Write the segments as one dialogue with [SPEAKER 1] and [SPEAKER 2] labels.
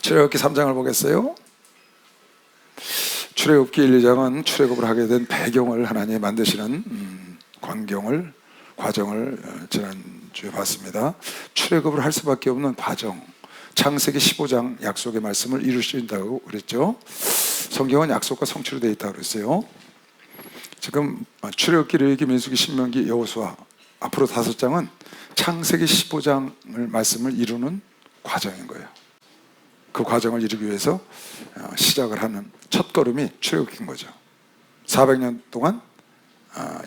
[SPEAKER 1] 출애굽기 3장을 보겠어요. 출애굽기 1, 2장은 출애굽을 하게 된 배경을 하나님이 만드시는 과정을 지난주에 봤습니다. 출애굽을 할 수밖에 없는 과정, 창세기 15장 약속의 말씀을 이루신다고 그랬죠. 성경은 약속과 성취로 되어 있다고 그랬어요. 지금 출애굽기, 레위기, 민수기, 신명기, 여호수아 앞으로 5장은 창세기 15장을 말씀을 이루는 과정인 거예요. 그 과정을 이루기 위해서 시작을 하는 첫걸음이 출애굽기인 거죠. 400년 동안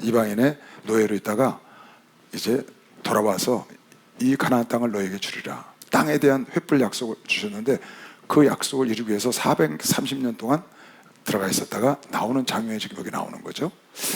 [SPEAKER 1] 이방인의 노예로 있다가 이제 돌아와서 이 가나안 땅을 너에게 주리라, 땅에 대한 횃불 약속을 주셨는데 그 약속을 이루기 위해서 430년 동안 들어가 있었다가 나오는 장면이 지금 여기 나오는 거죠.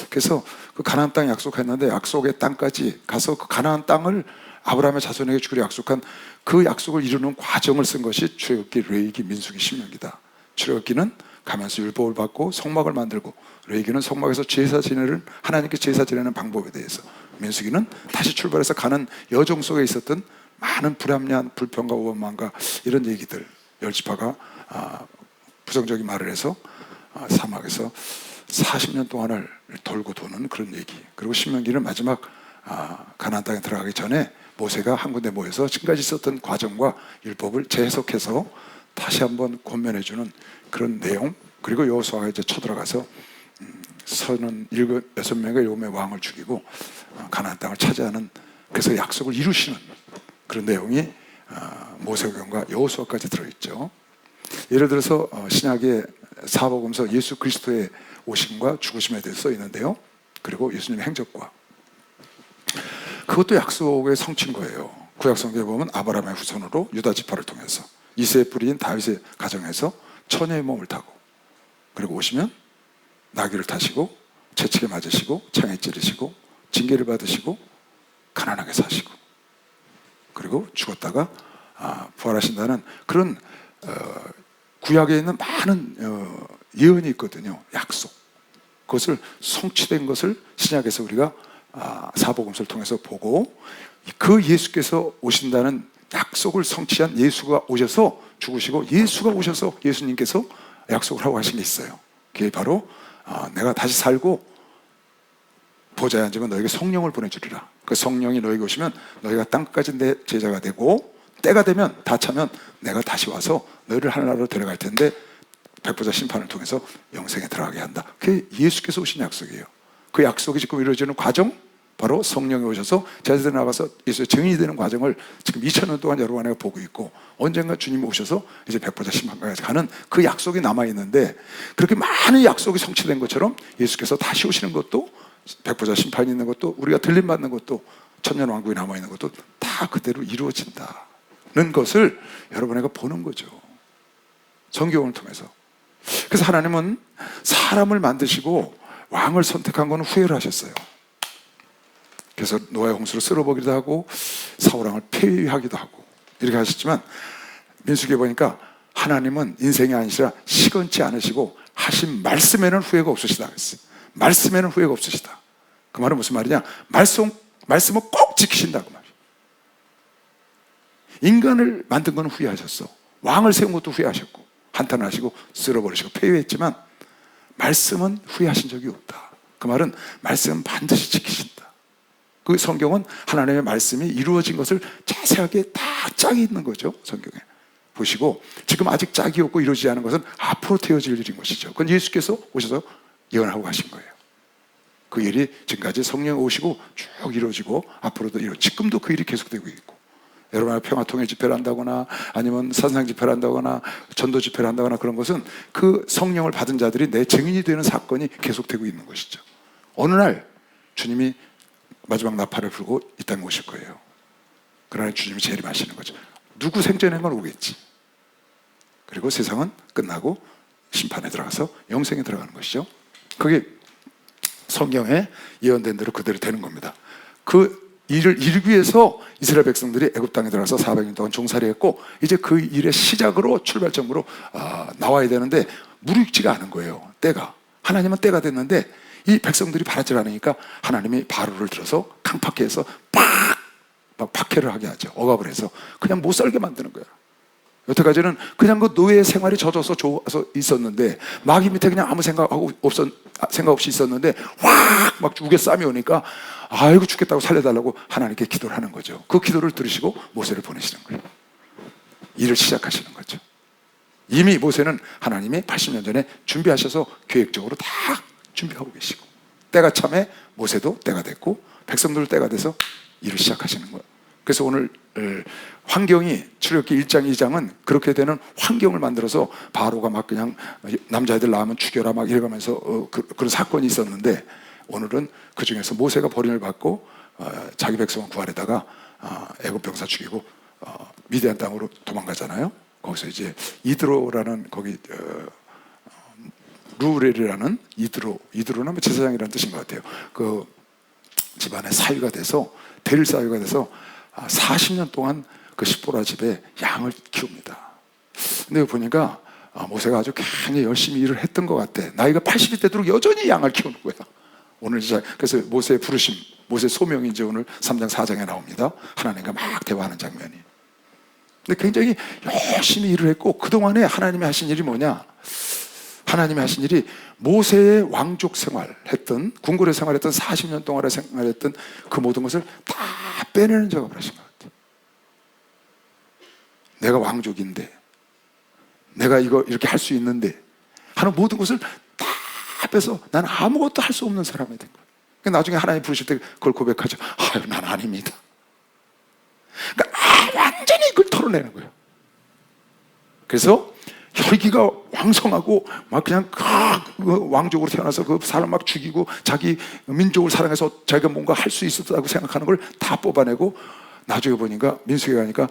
[SPEAKER 1] 그래서 그 가나안 땅 약속했는데 약속의 땅까지 가서 그 가나안 땅을 아브라함의 자손에게 주기로 약속한 그 약속을 이루는 과정을 쓴 것이 출애굽기, 레위기, 민수기, 신명기다. 출애굽기는 가면서 율법을 받고 성막을 만들고, 레위기는 성막에서 제사 지내는, 하나님께 제사 지내는 방법에 대해서, 민수기는 다시 출발해서 가는 여정 속에 있었던 많은 불합리한 불평과 오만과 이런 얘기들, 10지파가 부정적인 말을 해서 사막에서 40년 동안을 돌고 도는 그런 얘기. 그리고 신명기는 마지막 가나안 땅에 들어가기 전에 모세가 한 군데 모여서 지금까지 있었던 과정과 율법을 재해석해서 다시 한번 권면해주는 그런 내용. 그리고 여호수아가 이제 쳐들어가서 36명의 요금의 왕을 죽이고 가나안 땅을 차지하는, 그래서 약속을 이루시는 그런 내용이 모세오경과 여호수아까지 들어있죠. 예를 들어서 신약의 사복음서 예수 그리스도의 오심과 죽으심에 대해서 써 있는데요. 그리고 예수님의 행적과, 그것도 약속의 성취인 거예요. 구약성경에 보면 아브라함의 후손으로 유다 지파를 통해서 이새의 뿌리인 다윗의 가정에서 처녀의 몸을 타고, 그리고 오시면 나귀를 타시고 채찍에 맞으시고 창에 찌르시고 징계를 받으시고 가난하게 사시고, 그리고 죽었다가 부활하신다는 그런 구약에 있는 많은 예언이 있거든요. 약속. 그것을 성취된 것을 신약에서 우리가 사복음서를 통해서 보고, 그 예수께서 오신다는 약속을 성취한 예수가 오셔서 죽으시고 예수가 오셔서 예수님께서 약속을 하고 하신 게 있어요. 그게 바로 내가 다시 살고 보좌에 앉으면 너에게 성령을 보내주리라. 그 성령이 너에게 오시면 너희가 땅까지 내 제자가 되고, 때가 되면 다 차면 내가 다시 와서 너희를 하나로 데려갈 텐데 백보자 심판을 통해서 영생에 들어가게 한다. 그게 예수께서 오신 약속이에요. 그 약속이 지금 이루어지는 과정, 바로 성령이 오셔서 제자들 나가서 예수의 증인이 되는 과정을 지금 2000년 동안 여러분에게 보고 있고, 언젠가 주님이 오셔서 이제 백보자 심판까지 가는 그 약속이 남아있는데, 그렇게 많은 약속이 성취된 것처럼 예수께서 다시 오시는 것도, 백보자 심판이 있는 것도, 우리가 들림받는 것도, 천년왕국이 남아있는 것도 다 그대로 이루어진다는 것을 여러분에게 보는 거죠, 성경을 통해서. 그래서 하나님은 사람을 만드시고 왕을 선택한 건 후회를 하셨어요. 그래서 노아의 홍수로 쓸어버리기도 하고 사울왕을 폐위하기도 하고 이렇게 하셨지만, 민수기에 보니까 하나님은 인생이 아니라 시건치 않으시고 하신 말씀에는 후회가 없으시다 그랬어요. 말씀에는 후회가 없으시다. 그 말은 무슨 말이냐, 말씀을 꼭 지키신다 그 말이에요. 인간을 만든 건 후회하셨어. 왕을 세운 것도 후회하셨고 한탄하시고 쓸어버리시고 폐위했지만 말씀은 후회하신 적이 없다. 그 말은 말씀은 반드시 지키신다. 그 성경은 하나님의 말씀이 이루어진 것을 자세하게 다 짝이 있는 거죠. 성경에 보시고, 지금 아직 짝이 없고 이루어지지 않은 것은 앞으로 되어질 일인 것이죠. 그건 예수께서 오셔서 예언하고 가신 거예요. 그 일이 지금까지 성령 오시고 쭉 이루어지고 앞으로도 지금도 그 일이 계속되고 있고, 여러분의 평화통일 집회를 한다거나 아니면 사상 집회를 한다거나 전도 집회를 한다거나 그런 것은 그 성령을 받은 자들이 내 증인이 되는 사건이 계속되고 있는 것이죠. 어느 날 주님이 마지막 나팔을 불고 이 땅에 오실 거예요. 그러나 주님이 재림하시는 거죠. 누구 생전에만 오겠지. 그리고 세상은 끝나고 심판에 들어가서 영생에 들어가는 것이죠. 그게 성경에 예언된 대로 그대로 되는 겁니다. 그 일을 이루기 위해서 이스라엘 백성들이 애굽 땅에 들어가서 400년 동안 종살이했고, 이제 그 일의 시작으로 출발점으로 나와야 되는데 무르익지가 않은 거예요. 때가, 하나님은 때가 됐는데 이 백성들이 바라질 않으니까 하나님이 바로를 들어서 강팍해서 막 박해를 하게 하죠. 억압을 해서 그냥 못 살게 만드는 거야. 여태까지는 그냥 그 노예 생활이 젖어서 좋아서 있었는데 마귀 밑에 그냥 아무 생각 없이 있었는데 확 막 죽에 쌈이 오니까 아이고 죽겠다고 살려달라고 하나님께 기도를 하는 거죠. 그 기도를 들으시고 모세를 보내시는 거예요. 일을 시작하시는 거죠. 이미 모세는 하나님이 80년 전에 준비하셔서 계획적으로 다 준비하고 계시고, 때가 참에 모세도 때가 됐고 백성들도 때가 돼서 일을 시작하시는 거예요. 그래서 오늘 환경이, 출애굽기 1장 2장은 그렇게 되는 환경을 만들어서 바로가 막 그냥 남자애들 낳으면 죽여라 막 이래가면서 그런 사건이 있었는데, 오늘은 그 중에서 모세가 버림을 받고 자기 백성을 구하려다가 애굽 병사 죽이고 미디안 땅으로 도망가잖아요. 거기서 이제 이드로라는 거기 루렐이라는 이드로는 뭐 제사장이라는 뜻인 것 같아요. 그 집안의 사위가 돼서 대릴 사위가 돼서 40년 동안 그 십보라 집에 양을 키웁니다. 근데 여기 보니까 모세가 아주 굉장히 열심히 일을 했던 것 같아. 나이가 80이 되도록 여전히 양을 키우는 거야. 오늘 그래서 모세의 부르심, 모세 소명이 이제 오늘 3장 4장에 나옵니다. 하나님과 막 대화하는 장면이. 근데 굉장히 열심히 일을 했고, 그동안에 하나님이 하신 일이 뭐냐? 하나님이 하신 일이 모세의 왕족 생활했던, 궁궐에 생활했던 40년 동안에 생활했던 그 모든 것을 다 빼내는 작업을 하신 것 같아요. 내가 왕족인데, 내가 이거 이렇게 할 수 있는데 하는 모든 것을 다 빼서 나는 아무것도 할 수 없는 사람이 된 거예요. 그러니까 나중에 하나님 부르실 때 그걸 고백하죠. 아유, 난 아닙니다. 그러니까 완전히 그걸 털어내는 거예요. 그래서 혈기가 왕성하고 막 그냥 그 왕족으로 태어나서 그 사람 막 죽이고 자기 민족을 사랑해서 자기가 뭔가 할 수 있었다고 생각하는 걸 다 뽑아내고, 나중에 보니까 민수기에 가니까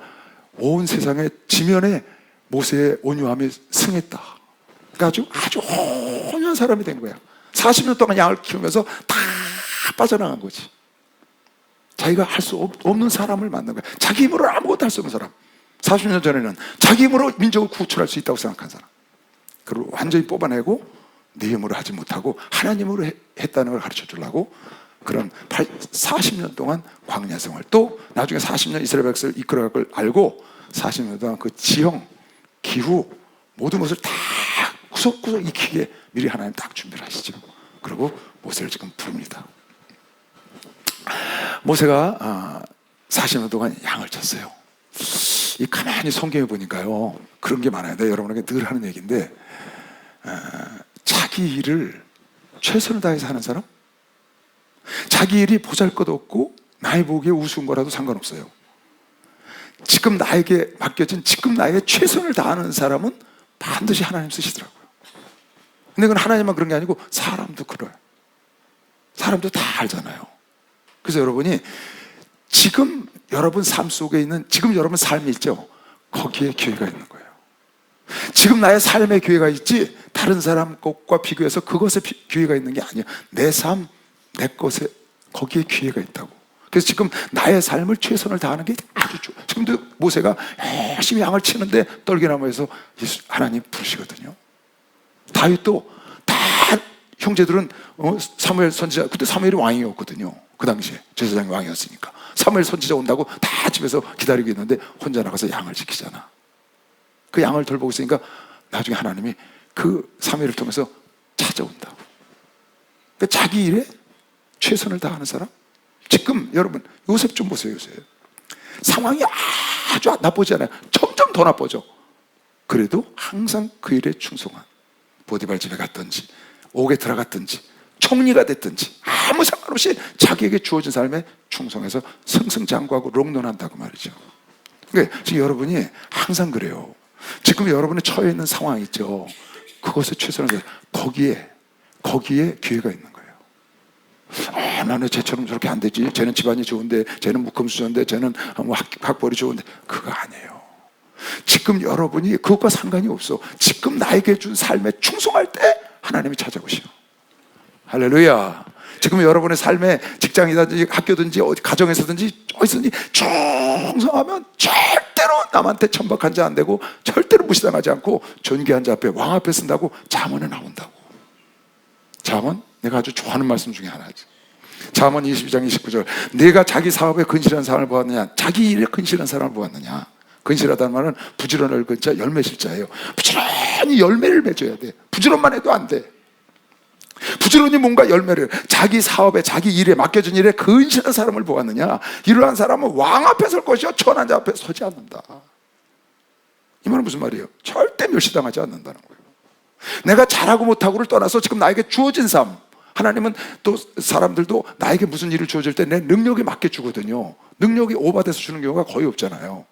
[SPEAKER 1] 온 세상의 지면에 모세의 온유함이 승했다. 그러니까 아주 온유한 사람이 된 거야. 40년 동안 양을 키우면서 다 빠져나간 거지. 자기가 할 수 없는 사람을 만난 거야. 자기 힘으로 아무것도 할 수 없는 사람. 40년 전에는 자기 힘으로 민족을 구출할 수 있다고 생각한 사람, 그걸 완전히 뽑아내고 내 힘으로 하지 못하고 하나님으로 했다는 걸 가르쳐 주려고 그런 40년 동안 광야 생활, 또 나중에 40년 이스라엘 백성을 이끌어갈 걸 알고 40년 동안 그 지형, 기후 모든 것을 다 구석구석 익히게 미리 하나님 딱 준비를 하시죠. 그리고 모세를 지금 부릅니다. 모세가 40년 동안 양을 쳤어요. 이 가만히 성경에 보니까요, 그런 게 많아요. 내가 여러분에게 늘 하는 얘기인데, 자기 일을 최선을 다해서 하는 사람, 자기 일이 보잘것없고 나의 보기에 우스운 거라도 상관없어요. 지금 나에게 맡겨진, 지금 나에게 최선을 다하는 사람은 반드시 하나님 쓰시더라고요. 근데 그건 하나님만 그런 게 아니고 사람도 그래요. 사람도 다 알잖아요. 그래서 여러분이 지금 여러분 삶 속에 있는, 지금 여러분 삶이 있죠? 거기에 기회가 있는 거예요. 지금 나의 삶에 기회가 있지, 다른 사람 것과 비교해서 그것에 기회가 있는 게 아니에요. 내 삶, 내 것에 거기에 기회가 있다고. 그래서 지금 나의 삶을 최선을 다하는 게 아주 좋아요. 지금도 모세가 열심히 양을 치는데 떨기나무에서 하나님 부르시거든요. 다윗도 다 형제들은 사무엘 선지자, 그때 사무엘이 왕이었거든요. 그 당시에 제사장이 왕이었으니까 사무엘 선지자 온다고 다 집에서 기다리고 있는데 혼자 나가서 양을 지키잖아. 그 양을 돌보고 있으니까 나중에 하나님이 그 사무엘을 통해서 찾아온다고. 그러니까 자기 일에 최선을 다하는 사람. 지금 여러분 요셉 좀 보세요. 요셉 상황이 아주 나쁘지 않아요. 점점 더 나빠져. 그래도 항상 그 일에 충성한, 보디발 집에 갔든지 옥에 들어갔든지 총리가 됐든지 아무 상관없이 자기에게 주어진 삶에 충성해서 승승장구하고 롱런한다고 말이죠. 그러니까 지금 여러분이 항상 그래요. 지금 여러분이 처해 있는 상황 있죠. 그것에 최선을 다해 거기에 기회가 있는 거예요. 나는 쟤처럼 저렇게 안 되지. 쟤는 집안이 좋은데, 쟤는 묵금수저인데, 쟤는 학벌이 좋은데. 그거 아니에요. 지금 여러분이 그것과 상관이 없어. 지금 나에게 준 삶에 충성할 때 하나님이 찾아오시오. 할렐루야. 지금 여러분의 삶에 직장이든지 학교든지 어디 가정에서든지 어디서든지 충성하면 절대로 남한테 천박한 자 안 되고 절대로 무시당하지 않고 존귀한 자 앞에, 왕 앞에 쓴다고 잠언에 나온다고. 잠언 내가 아주 좋아하는 말씀 중에 하나지. 잠언 22장 29절. 내가 자기 사업에 근실한 사람을 보았느냐, 자기 일에 근실한 사람을 보았느냐. 근실하다는 말은 부지런할 근자 열매실자예요. 부지런히 열매를 맺어야 돼. 부지런만 해도 안 돼. 부지런히 뭔가 열매를, 자기 사업에 자기 일에 맡겨진 일에 근실한 사람을 보았느냐? 이러한 사람은 왕 앞에 설 것이요 천한 자 앞에 서지 않는다. 이 말은 무슨 말이에요? 절대 멸시당하지 않는다는 거예요. 내가 잘하고 못하고를 떠나서 지금 나에게 주어진 삶, 하나님은 또 사람들도 나에게 무슨 일을 주어질 때 내 능력에 맞게 주거든요. 능력이 오버돼서 주는 경우가 거의 없잖아요.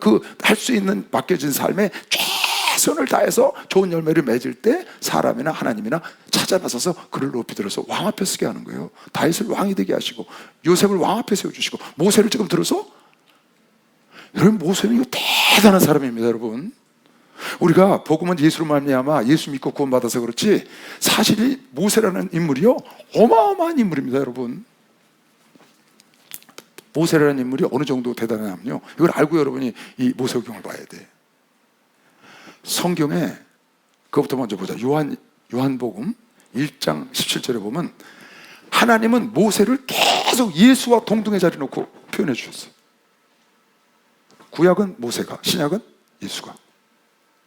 [SPEAKER 1] 그 할 수 있는 맡겨진 삶에 최선을 다해서 좋은 열매를 맺을 때 사람이나 하나님이나 찾아 나서서 그를 높이 들어서 왕 앞에 서게 하는 거예요. 다윗을 왕이 되게 하시고 요셉을 왕 앞에 세워주시고 모세를 지금 들어서, 여러분 모세는 이거 대단한 사람입니다. 여러분, 우리가 복음은 예수로 말미암아 예수 믿고 구원받아서 그렇지, 사실 모세라는 인물이요 어마어마한 인물입니다. 여러분, 모세라는 인물이 어느 정도 대단하냐면요, 이걸 알고 여러분이 이 모세오경을 봐야 돼. 성경에 그것부터 먼저 보자. 요한복음 1장 17절에 보면 하나님은 모세를 계속 예수와 동등의 자리에 놓고 표현해 주셨어요. 구약은 모세가, 신약은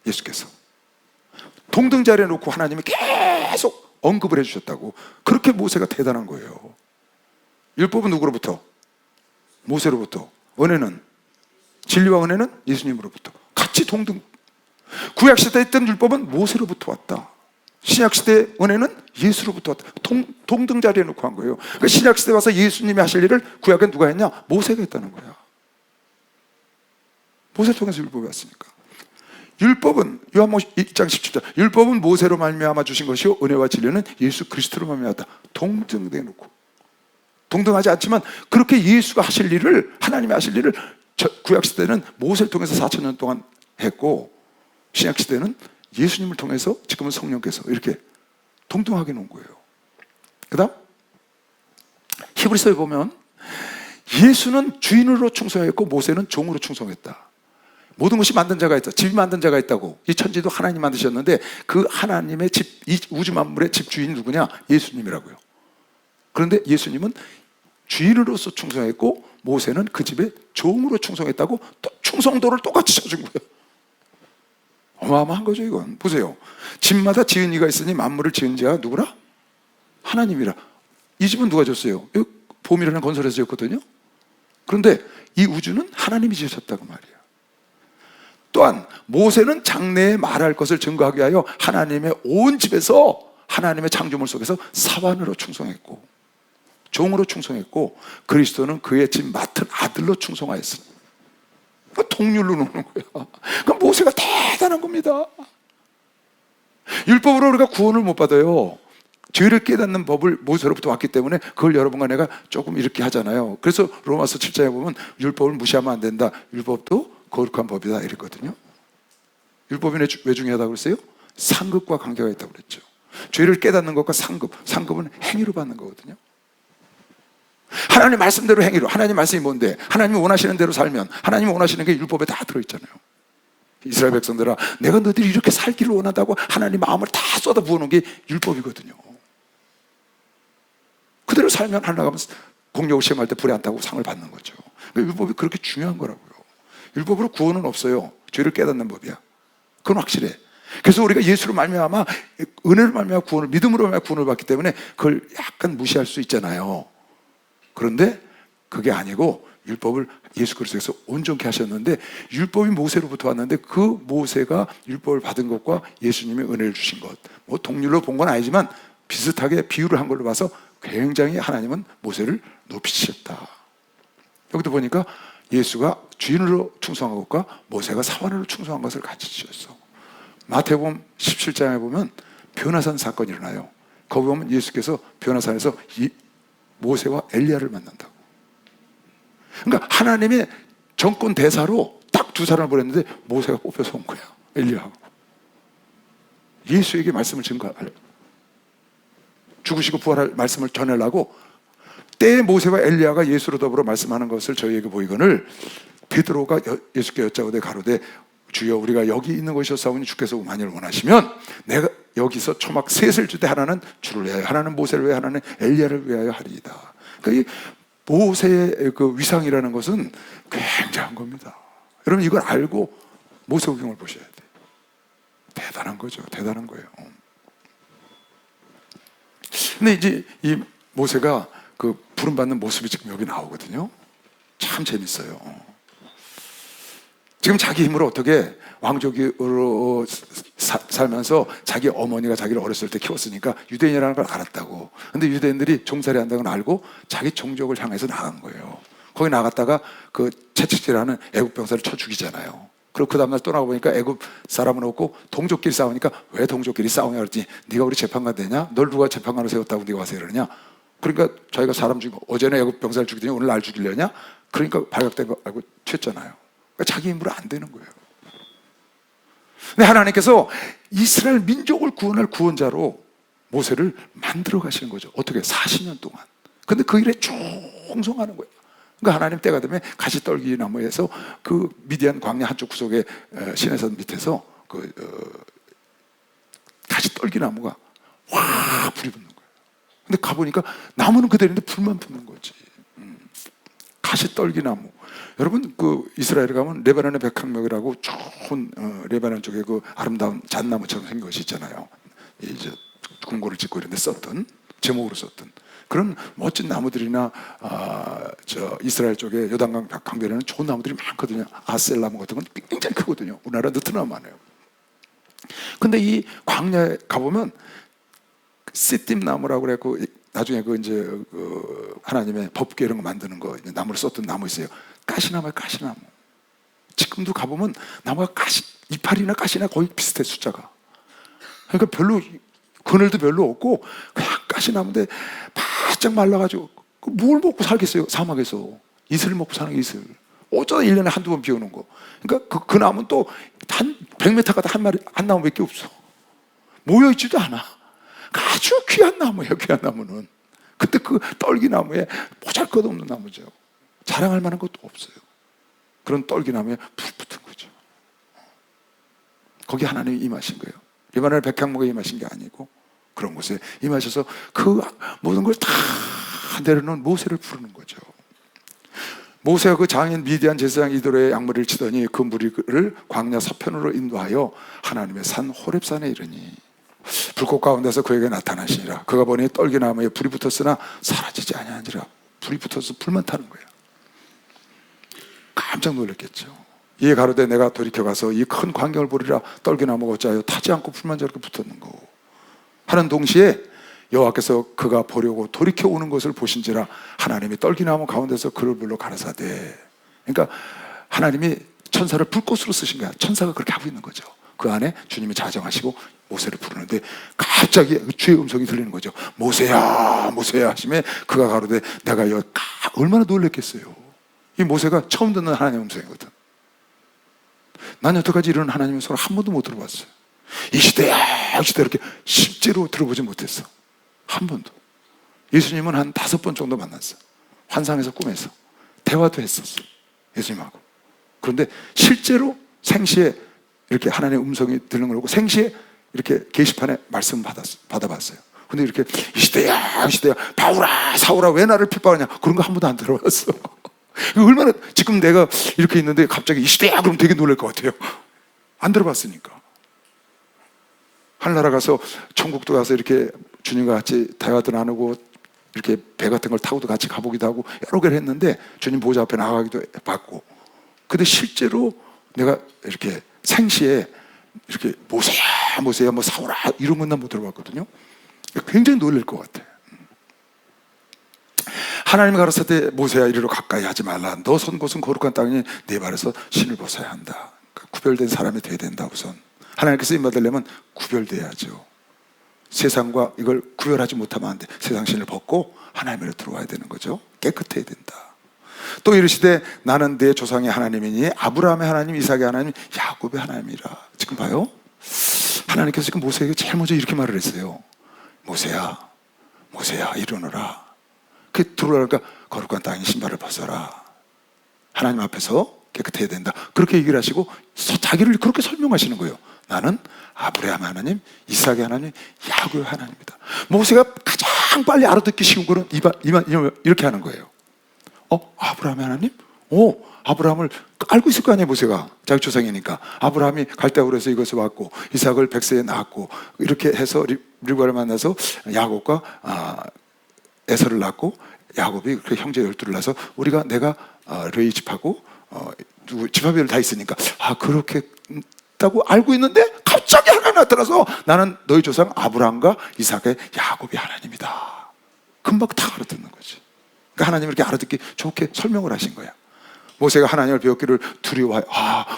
[SPEAKER 1] 예수께서 동등 자리에 놓고 하나님이 계속 언급을 해주셨다고. 그렇게 모세가 대단한 거예요. 율법은 누구로부터? 모세로부터. 은혜는, 진리와 은혜는 예수님으로부터. 같이 동등. 구약시대에 있던 율법은 모세로부터 왔다. 신약시대의 은혜는 예수로부터 왔다. 동등 자리에 놓고 한 거예요. 그러니까 신약시대에 와서 예수님이 하실 일을 구약엔 누가 했냐? 모세가 했다는 거야. 모세를 통해서 율법이 왔으니까. 율법은 요한복음 1장 17절, 율법은 모세로 말미암아 주신 것이요 은혜와 진리는 예수 그리스도로 말미암았다. 동등돼 놓고, 동등하지 않지만 그렇게 예수가 하실 일을, 하나님이 하실 일을 구약시대는 모세를 통해서 4,000년 동안 했고, 신약시대는 예수님을 통해서 지금은 성령께서 이렇게 동등하게 놓은 거예요. 그 다음 히브리서에 보면 예수는 주인으로 충성했고 모세는 종으로 충성했다. 모든 것이 만든 자가 있다. 집이 만든 자가 있다고. 이 천지도 하나님 만드셨는데 그 하나님의 집, 이 우주 만물의 집주인이 누구냐? 예수님이라고요. 그런데 예수님은 주인으로서 충성했고 모세는 그 집의 종으로 충성했다고. 또 충성도를 똑같이 쳐준 거예요. 어마어마한 거죠. 이건 보세요. 집마다 지은 이가 있으니 만물을 지은 자가 누구라? 하나님이라. 이 집은 누가 졌어요? 봄이라는 건설에서 지었거든요. 그런데 이 우주는 하나님이 지으셨다고 말이에요. 또한 모세는 장래에 말할 것을 증거하기 위하여 하나님의 온 집에서 하나님의 창조물 속에서 사환으로 충성했고 종으로 충성했고, 그리스도는 그의 집 맡은 아들로 충성하였습니다. 동률로 놓는 거야. 그럼 모세가 대단한 겁니다. 율법으로 우리가 구원을 못 받아요. 죄를 깨닫는 법을 모세로부터 왔기 때문에 그걸 여러분과 내가 조금 이렇게 하잖아요. 그래서 로마서 7장에 보면 율법을 무시하면 안 된다. 율법도 거룩한 법이다 이랬거든요. 율법이 왜 중요하다고 그랬어요? 상급과 관계가 있다고 그랬죠. 죄를 깨닫는 것과 상급은 행위로 받는 거거든요. 하나님 말씀대로 행위로. 하나님 말씀이 뭔데? 하나님이 원하시는 대로 살면, 하나님이 원하시는 게 율법에 다 들어있잖아요. 이스라엘 백성들아, 내가 너희들이 이렇게 살기를 원한다고 하나님 마음을 다 쏟아 부어놓은 게 율법이거든요. 그대로 살면 하나가 공력을 시험할 때 불에 안 타고 상을 받는 거죠. 그러니까 율법이 그렇게 중요한 거라고요. 율법으로 구원은 없어요. 죄를 깨닫는 법이야. 그건 확실해. 그래서 우리가 예수로 말미암아, 은혜로 말미암아 구원을, 믿음으로 말미암아 구원을 받기 때문에 그걸 약간 무시할 수 있잖아요. 그런데 그게 아니고 율법을 예수 그리스도께서 온전케 하셨는데, 율법이 모세로부터 왔는데 그 모세가 율법을 받은 것과 예수님이 은혜를 주신 것, 뭐 동률로 본 건 아니지만 비슷하게 비유를 한 걸로 봐서 굉장히 하나님은 모세를 높이셨다. 여기도 보니까 예수가 주인으로 충성한 것과 모세가 사환으로 충성한 것을 같이 지었어. 마태복음 17장에 보면 변화산 사건이 일어나요. 거기 보면 예수께서 변화산에서 모세와 엘리야를 만난다고. 그러니까 하나님의 정권 대사로 딱 두 사람을 보냈는데 모세가 뽑혀서 온 거야. 엘리야하고. 예수에게 말씀을 증거하려, 죽으시고 부활할 말씀을 전하려고 때에 모세와 엘리야가 예수로 더불어 말씀하는 것을 저희에게 보이거늘, 베드로가 예수께 여짜오되 가로되 주여 우리가 여기 있는 것이었사오니 주께서 만일 원하시면 내가 여기서 초막 셋을 주되 하나는 주를 위하여, 하나는 모세를 위하여, 하나는 엘리야를 위하여 하리이다. 그러니까 이 모세의 그 위상이라는 것은 굉장한 겁니다. 여러분 이걸 알고 모세오경을 보셔야 돼요. 대단한 거죠. 대단한 거예요. 근데 이제 이 모세가 그 부름받는 모습이 지금 여기 나오거든요. 참 재밌어요. 지금 자기 힘으로 어떻게 왕족으로 살면서 자기 어머니가 자기를 어렸을 때 키웠으니까 유대인이라는 걸 알았다고. 근데 유대인들이 종살이 한다는 걸 알고 자기 종족을 향해서 나간 거예요. 거기 나갔다가 그 채찍질하는 애굽 병사를 쳐 죽이잖아요. 그리고 그 다음날 또 나가보니까 애굽 사람은 없고 동족끼리 싸우니까 왜 동족끼리 싸우냐 그랬더니 네가 우리 재판관 되냐? 널 누가 재판관으로 세웠다고 네가 와서 이러냐? 그러니까 자기가 사람 죽이고 어제는 애굽 병사를 죽이더니 오늘 날 죽이려냐? 그러니까 발각된 거 알고 튀었잖아요. 그러니까 자기 힘으로 안 되는 거예요. 근데 하나님께서 이스라엘 민족을 구원할 구원자로 모세를 만들어 가시는 거죠. 어떻게? 40년 동안. 근데 그 일에 충성하는 거예요. 그러니까 하나님 때가 되면 가시떨기 나무에서 그 미디안 광야 한쪽 구석에 시내산 밑에서 그 가시떨기 나무가 확 불이 붙는 거예요. 근데 가보니까 나무는 그대로인데 불만 붙는 거지. 가시떨기 나무. 여러분 그 이스라엘에 가면 레바논의 백향목이라고 좋은 레바논 쪽에 그 아름다운 잣나무처럼 생긴 것이 있잖아요. 이제 궁궐을 짓고 이런 데 썼던 제목으로 썼던 그런 멋진 나무들이나 저 이스라엘 쪽에 요단강 강변에는 좋은 나무들이 많거든요. 아셀 나무 같은 건 굉장히 크거든요. 우리나라 느트나무 예요. 근데 이 광야에 가보면 시딤 나무라고 그래갖고 나중에 그 이제 그 하나님의 법궤 이런 거 만드는 거 나무를 썼던 나무 있어요. 가시나무예요, 가시나무. 지금도 가보면 나무가 이파리나 가시나 거의 비슷해 숫자가. 그러니까 별로 그늘도 별로 없고 그냥 가시나무인데 바짝 말라가지고 뭘 먹고 살겠어요 사막에서. 이슬 먹고 사는 게 이슬. 어쩌다 1년에 한두 번 비 오는 거. 그러니까 그 나무는 또 한 100m 가다 한 나무밖에 없어. 모여있지도 않아. 아주 귀한 나무예요, 귀한 나무는. 근데 그 떨기나무에 보잘것없는 나무죠. 자랑할 만한 것도 없어요. 그런 떨기나무에 불 붙은 거죠. 거기 하나님이 임하신 거예요. 레바논의 백향목에 임하신 게 아니고 그런 곳에 임하셔서 그 모든 걸 다 내려놓은 모세를 부르는 거죠. 모세가 그 장인 미디안 제사장 이도로의 양머리를 치더니 그 무리를 광야 서편으로 인도하여 하나님의 산 호렙산에 이르니 불꽃 가운데서 그에게 나타나시니라. 그가 보니 떨기나무에 불이 붙었으나 사라지지 아니하니라. 불이 붙어서 불만 타는 거예요. 깜짝 놀랐겠죠. 이에 가로되 내가 돌이켜가서 이 큰 광경을 보리라. 떨기나무가 어찌하여 타지 않고 불만 저렇게 붙었는고 하는 동시에 여호와께서 그가 보려고 돌이켜 오는 것을 보신지라. 하나님이 떨기나무 가운데서 그를 불러 가라사대. 그러니까 하나님이 천사를 불꽃으로 쓰신 거야. 천사가 그렇게 하고 있는 거죠. 그 안에 주님이 자정하시고 모세를 부르는데 갑자기 주의 음성이 들리는 거죠. 모세야 모세야 하시면 그가 가로되 내가 여기. 얼마나 놀랬겠어요. 이 모세가 처음 듣는 하나님의 음성이거든. 난 여태까지 이런 하나님의 소리 한 번도 못 들어봤어요. 이 시대야 이 시대 이렇게 실제로 들어보지 못했어. 한 번도. 예수님은 한 5번 정도 만났어. 환상에서 꿈에서 대화도 했었어 예수님하고. 그런데 실제로 생시에 이렇게 하나님의 음성이 들는 걸 보고 생시에 이렇게 게시판에 말씀 받아봤어요. 근데 이렇게 이 시대야 바울아 사울아 왜 나를 핍박하냐 그런 거 한 번도 안 들어봤어. 얼마나 지금 내가 이렇게 있는데 갑자기 이 시대야 그럼 되게 놀랄 것 같아요. 안 들어봤으니까. 하늘나라 가서 천국도 가서 이렇게 주님과 같이 대화도 나누고 이렇게 배 같은 걸 타고도 같이 가보기도 하고 여러 개를 했는데 주님 보좌 앞에 나가기도 봤고. 근데 실제로 내가 이렇게 생시에 이렇게 모세야 뭐 사울아 이런 건 난 못 들어봤거든요. 굉장히 놀랄 것 같아. 하나님이 가라사대 모세야 이리로 가까이 하지 말라. 너 선 곳은 거룩한 땅이니 네 발에서 신을 벗어야 한다. 그러니까 구별된 사람이 돼야 된다. 우선 하나님께서 임받으려면 구별돼야죠. 세상과 이걸 구별하지 못하면 안 돼. 세상 신을 벗고 하나님으로 들어와야 되는 거죠. 깨끗해야 된다. 또 이르시되 나는 네 조상의 하나님이니 아브라함의 하나님, 이삭의 하나님, 야곱의 하나님이라. 지금 봐요. 하나님께서 지금 모세에게 제일 먼저 이렇게 말을 했어요. 모세야 일어나라. 그 들어오니까 거룩한 땅에 신발을 벗어라. 하나님 앞에서 깨끗해야 된다. 그렇게 얘기를 하시고 자기를 그렇게 설명하시는 거예요. 나는 아브라함 하나님, 이삭의 하나님, 야곱의 하나님이다. 모세가 가장 빨리 알아듣기 쉬운 거는 이렇게 하는 거예요. 아브라함의 하나님? 아브라함을 알고 있을 거 아니에요. 모세가 자기 조상이니까. 아브라함이 갈대아우르에서 이것을 왔고 이삭을 백세에 낳았고 이렇게 해서 르브가를 만나서 야곱과 에서를 낳고 야곱이 그 형제 12를 낳아서 내가 레위 집하고 집합별을 다 있으니까 그렇게 있다고 알고 있는데 갑자기 하나님 나타나서 나는 너희 조상 아브라함과 이삭의 야곱이 하나님이다. 금방 다 알아듣는 거지. 그러니까 하나님이 이렇게 알아듣기 좋게 설명을 하신 거야. 모세가 하나님을 배웠기를 두려워하여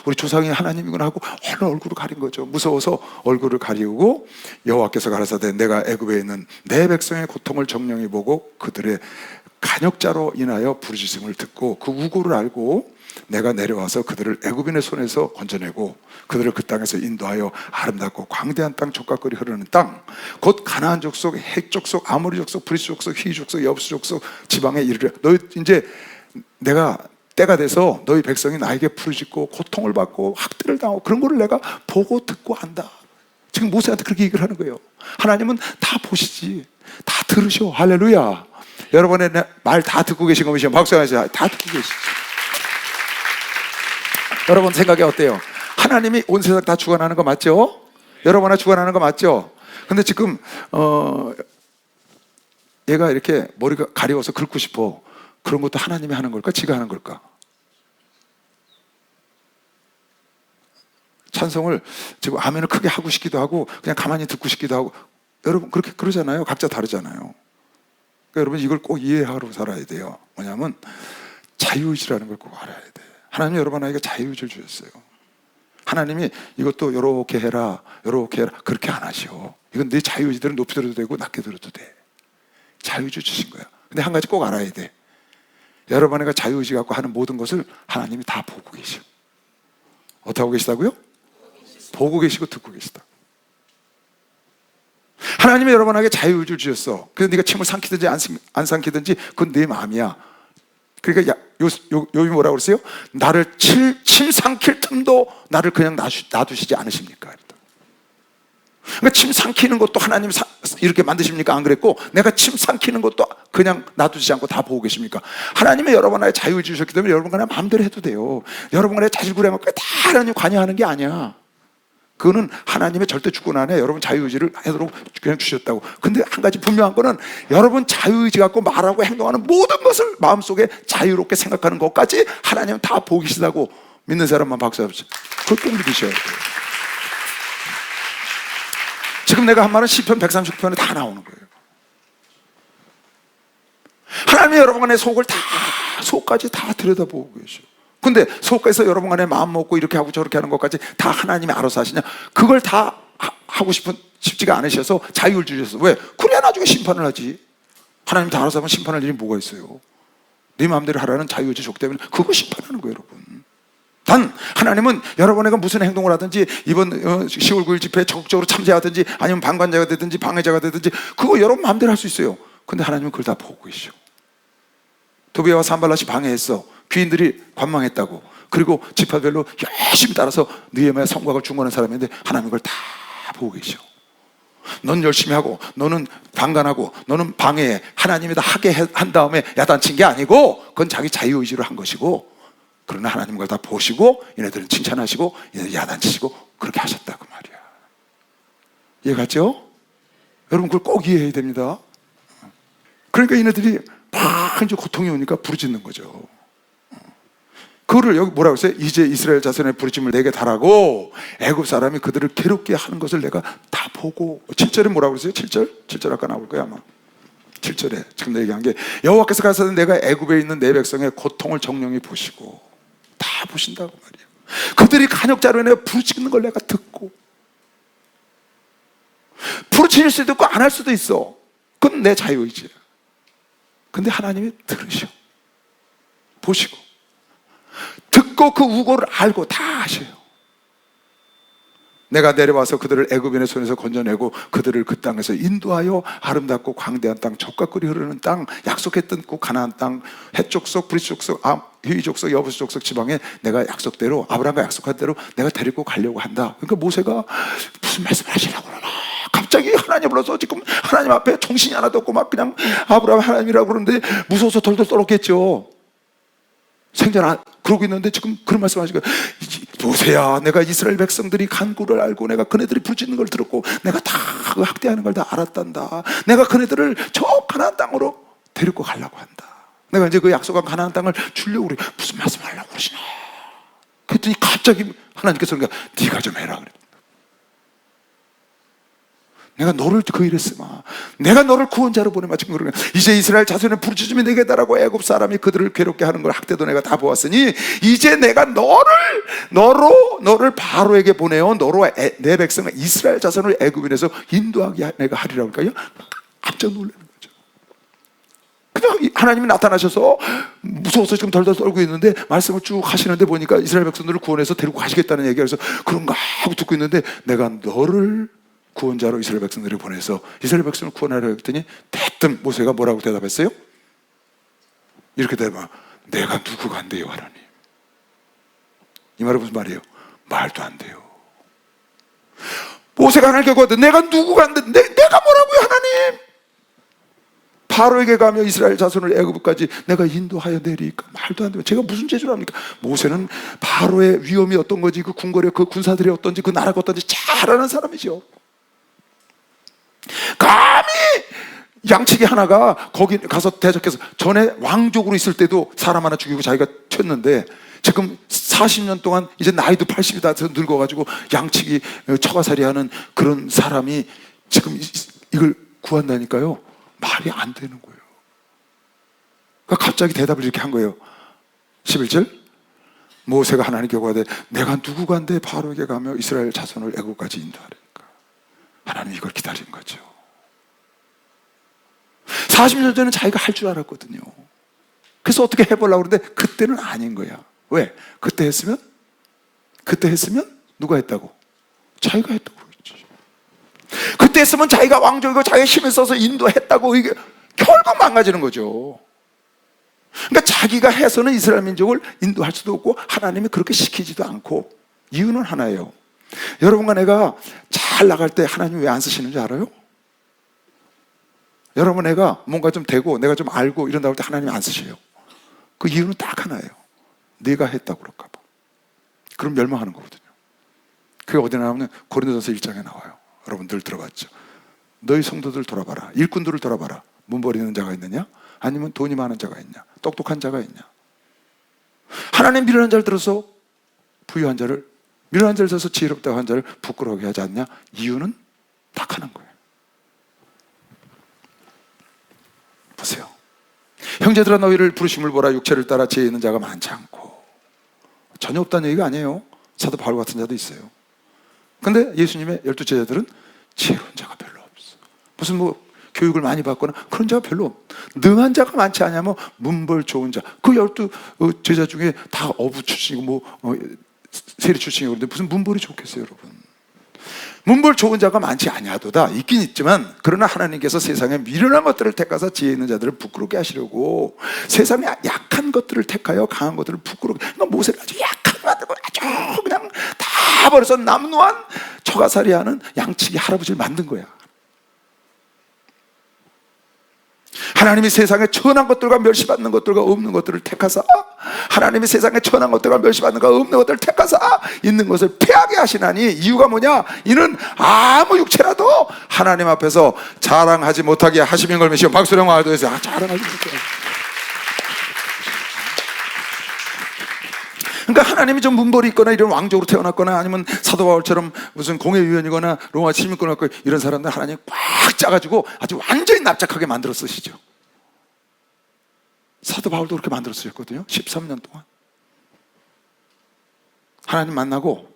[SPEAKER 1] 우리 조상이 하나님이구나 하고 얼굴을 가린 거죠. 무서워서 얼굴을 가리우고 여호와께서 가라사대 내가 애굽에 있는 내 백성의 고통을 정령히 보고 그들의 간역자로 인하여 부르짖음을 듣고 그 우고를 알고 내가 내려와서 그들을 애굽인의 손에서 건져내고 그들을 그 땅에서 인도하여 아름답고 광대한 땅 족각거리 흐르는 땅 곧 가나안 족속, 헷 족속, 아모리 족속, 브리스 족속, 휘 족속, 여부스 족속 지방에 이르려 너희 이제 내가 때가 돼서 너희 백성이 나에게 부르짖고 고통을 받고 학대를 당하고 그런 거를 내가 보고 듣고 안다. 지금 모세한테 그렇게 얘기를 하는 거예요. 하나님은 다 보시지, 다 들으셔. 할렐루야. 여러분의 말 다 듣고 계신 거면 박수 한번 해주세요. 다 듣고 계시지. 여러분 생각이 어때요? 하나님이 온 세상 다 주관하는 거 맞죠? 여러분 하나 주관하는 거 맞죠? 근데 지금 얘가 이렇게 머리가 가려워서 긁고 싶어. 그런 것도 하나님이 하는 걸까? 지가 하는 걸까? 찬송을 지금 아멘을 크게 하고 싶기도 하고 그냥 가만히 듣고 싶기도 하고 여러분 그렇게 그러잖아요. 각자 다르잖아요. 그러니까 여러분 이걸 꼭 이해하고 살아야 돼요. 뭐냐면 자유의지라는 걸 꼭 알아야 돼. 하나님이 여러분에게 자유의지를 주셨어요. 하나님이 이것도 이렇게 해라 그렇게 안 하시오. 이건 네 자유의지대로 높이 들어도 되고 낮게 들어도 돼. 자유의지 주신 거야. 근데 한 가지 꼭 알아야 돼. 여러분에게 자유의지 갖고 하는 모든 것을 하나님이 다 보고 계셔. 어떻게 하고 계시다고요? 보고 계시고 듣고 계시다. 하나님이 여러분에게 자유의지를 주셨어. 그래서 네가 침을 삼키든지 안 삼키든지 그건 네 마음이야. 그러니까 요비 뭐라고 그랬어요? 나를 침 삼킬 틈도 나를 그냥 놔두시지 않으십니까? 그러니까 침 삼키는 것도 하나님 이렇게 만드십니까? 안 그랬고 내가 침 삼키는 것도 그냥 놔두지 않고 다 보고 계십니까? 하나님이 여러분의 자유를 주셨기 때문에 여러분 그냥 마음대로 해도 돼요. 여러분 간에 자질구레한 것까지 다 하나님 관여하는 게 아니야. 그거는 하나님의 절대 주권 안에 여러분 자유의지를 하도록 그냥 주셨다고. 근데 한 가지 분명한 거는 여러분 자유의지 갖고 말하고 행동하는 모든 것을 마음속에 자유롭게 생각하는 것까지 하나님은 다 보고 계시다고 믿는 사람만 박수 한번 그걸 꼭 믿으셔야 돼요. 지금 내가 한 말은 시편 139편에 다 나오는 거예요. 하나님이 여러분 간의 속까지 다 들여다보고 계셔. 근데 속에서 여러분 간에 마음 먹고 이렇게 하고 저렇게 하는 것까지 다 하나님이 알아서 하시냐? 그걸 다 하고 싶지가 않으셔서 자유를 주셔서. 왜? 그래야 나중에 심판을 하지. 하나님 다 알아서 하면 심판할 일이 뭐가 있어요? 네 마음대로 하라는 자유의지 줬기 때문에 그거 심판하는 거예요, 여러분. 단 하나님은 여러분에게 무슨 행동을 하든지 이번 10월 9일 집회에 적극적으로 참여하든지 아니면 방관자가 되든지 방해자가 되든지 그거 여러분 마음대로 할 수 있어요. 근데 하나님은 그걸 다 보고 계셔. 도비아와 산발랏이 방해했어. 귀인들이 관망했다고. 그리고 지파별로 열심히 따라서 느헤미야 성곽을 중건한 사람인데 하나님은 그걸 다 보고 계셔. 넌 열심히 하고 너는 방관하고 너는 방해해. 하나님이 다 하게 한 다음에 야단친 게 아니고 그건 자기 자유의지로 한 것이고 그러나 하나님 그걸 다 보시고 얘네들은 칭찬하시고 얘네들 야단치시고 그렇게 하셨다고 말이야. 이해갔죠? 여러분 그걸 꼭 이해해야 됩니다. 그러니까 얘네들이 막 이제 고통이 오니까 부르짖는 거죠. 그거를 여기 뭐라고 했어요? 이제 이스라엘 자손의 부르짖음을 내게 달하고 애굽 사람이 그들을 괴롭게 하는 것을 내가 다 보고. 7절에 뭐라고 했어요? 7절 아까 나올 거야 아마. 7절에 지금 얘기한 게 여호와께서 가라사대 내가 애굽에 있는 내 백성의 고통을 정령히 보시고 다 보신다고 말이에요. 그들이 간역자로 인해 부르짖는 걸 내가 듣고. 부르짖을 수도 있고 안 할 수도 있어. 그건 내 자유의지야. 근데 하나님이 들으셔. 보시고 듣고 그 우고를 알고 다 하셔요. 내가 내려와서 그들을 애굽인의 손에서 건져내고 그들을 그 땅에서 인도하여 아름답고 광대한 땅 젖가꿀이 흐르는 땅 약속했던 그 가나안 땅 헷 족속 브리스 족속 휘 족속 여부스 족속 지방에 내가 약속대로 아브라함과 약속한 대로 내가 데리고 가려고 한다. 그러니까 모세가 무슨 말씀을 하시려고 그러나 갑자기 하나님 불러서 지금 하나님 앞에 정신이 하나도 없고 막 그냥 아브라함 하나님이라고 그러는데 무서워서 덜덜 떨었겠죠. 그러고 있는데 지금 그런 말씀 하시고, 모세야, 내가 이스라엘 백성들이 간구를 알고 내가 그네들이 부르짖는 걸 들었고 내가 다 그 학대하는 걸 다 알았단다. 내가 그네들을 저 가나안 땅으로 데리고 가려고 한다. 내가 이제 그 약속한 가나안 땅을 주려고 그래. 무슨 말씀 하려고 그러시나? 그랬더니 갑자기 하나님께서 그러니까 네가 좀 해라 그래. 내가 너를 그 일에 쓰마. 내가 너를 구원자로 보내마. 지금 그러냐. 이제 이스라엘 자손의 부르짖음이 내게 달하고 애굽 사람이 그들을 괴롭게 하는 걸 학대도 내가 다 보았으니 이제 내가 너를 바로에게 보내어 너로 내 백성 이스라엘 자손을 애굽인에서 인도하게 내가 하리라고 그러니까 깜짝 놀라는 거죠. 그냥 하나님이 나타나셔서 무서워서 지금 덜덜 떨고 있는데 말씀을 쭉 하시는데 보니까 이스라엘 백성들을 구원해서 데리고 가시겠다는 얘기가 그래서 그런가 하고 듣고 있는데 내가 너를 구원자로 이스라엘 백성들을 보내서 이스라엘 백성을 구원하려 했더니 대뜸 모세가 뭐라고 대답했어요? 이렇게 대답하 내가 누구가 안 돼요 하나님. 이 말은 무슨 말이에요? 말도 안 돼요. 모세가 하나님께 구하되 내가 누구가 안 돼? 내가 뭐라고요 하나님? 바로에게 가며 이스라엘 자손을 애굽까지 내가 인도하여 내리니까 말도 안 돼요. 제가 무슨 재주를 합니까? 모세는 바로의 위험이 어떤 건지 그 궁궐의 그 군사들이 어떤지 그 나라가 어떤지 잘 아는 사람이죠. 감히 양치기 하나가 거기 가서 대적해서 전에 왕족으로 있을 때도 사람 하나 죽이고 자기가 쳤는데 지금 40년 동안 이제 나이도 80이 다 늙어가지고 양치기 처가살이 하는 그런 사람이 지금 이걸 구한다니까요. 말이 안 되는 거예요. 그러니까 갑자기 대답을 이렇게 한 거예요. 11절 모세가 하나님께 구하되 내가 누구간데 바로에게 가며 이스라엘 자손을 애굽까지 인도하리까. 하나님이 이걸 기다린 거죠. 40년 전에 자기가 할 줄 알았거든요. 그래서 어떻게 해보려고 그러는데 그때는 아닌 거야. 왜? 그때 했으면 누가 했다고? 자기가 했다고 그러지. 그때 했으면 자기가 왕족이고 자기가 힘을 써서 인도했다고 이게 결국 망가지는 거죠. 그러니까 자기가 해서는 이스라엘 민족을 인도할 수도 없고 하나님이 그렇게 시키지도 않고 이유는 하나예요. 여러분과 내가 잘 나갈 때 하나님 왜 안 쓰시는지 알아요? 여러분 내가 뭔가 좀 되고 내가 좀 알고 이런다고 할 때 하나님 안 쓰셔요. 그 이유는 딱 하나예요. 네가 했다고 그럴까 봐. 그럼 멸망하는 거거든요. 그게 어디 나오면 고린도전서 1장에 나와요. 여러분들 들어봤죠? 너희 성도들 돌아봐라. 일꾼들을 돌아봐라. 문벌 있는 자가 있느냐? 아니면 돈이 많은 자가 있냐? 똑똑한 자가 있냐? 하나님 미련한 자를 들어서 부유한 자를, 미련한 자를 들어서 지혜롭다고 한 자를 부끄러워하게 하지 않냐? 이유는 딱 하나인 거예요. 보세요. 형제들아 너희를 부르심을 보라. 육체를 따라 지혜 있는 자가 많지 않고. 전혀 없다는 얘기가 아니에요. 사도 바울 같은 자도 있어요. 근데 예수님의 12 제자들은 지혜로운 자가 별로 없어. 무슨 교육을 많이 받거나 그런 자가 별로 없어. 능한 자가 많지 않냐면 문벌 좋은 자. 그 12 제자 중에 다 어부 출신이고 세리 출신이고 그런데 무슨 문벌이 좋겠어요 여러분. 문벌 좋은 자가 많지 아니하도다. 있긴 있지만 그러나 하나님께서 세상에 미련한 것들을 택하사 지혜 있는 자들을 부끄럽게 하시려고 세상에 약한 것들을 택하여 강한 것들을 부끄럽게. 그러니까 모세를 아주 약한 만들고 아주 그냥 다 버려서 남루한 처가살이 하는 양치기 할아버지를 만든 거야. 하나님이 세상에 천한 것들과 멸시받는 것들과 없는 것들을 택하사, 하나님이 세상에 천한 것들과 멸시받는 것과 없는 것들을 택하사 있는 것을 패하게 하시나니, 이유가 뭐냐? 이는 아무 육체라도 하나님 앞에서 자랑하지 못하게 하심인 걸 믿으시오. 박수령 와도해서 자랑하지 못하게. 그러니까 하나님이 좀 문벌이 있거나 이런 왕족으로 태어났거나 아니면 사도 바울처럼 무슨 공회위원이거나 로마 시민권을 갖고 이런 사람들 하나님 꽉 짜가지고 아주 완전히 납작하게 만들어 쓰시죠. 사도 바울도 그렇게 만들어 쓰셨거든요. 13년 동안 하나님 만나고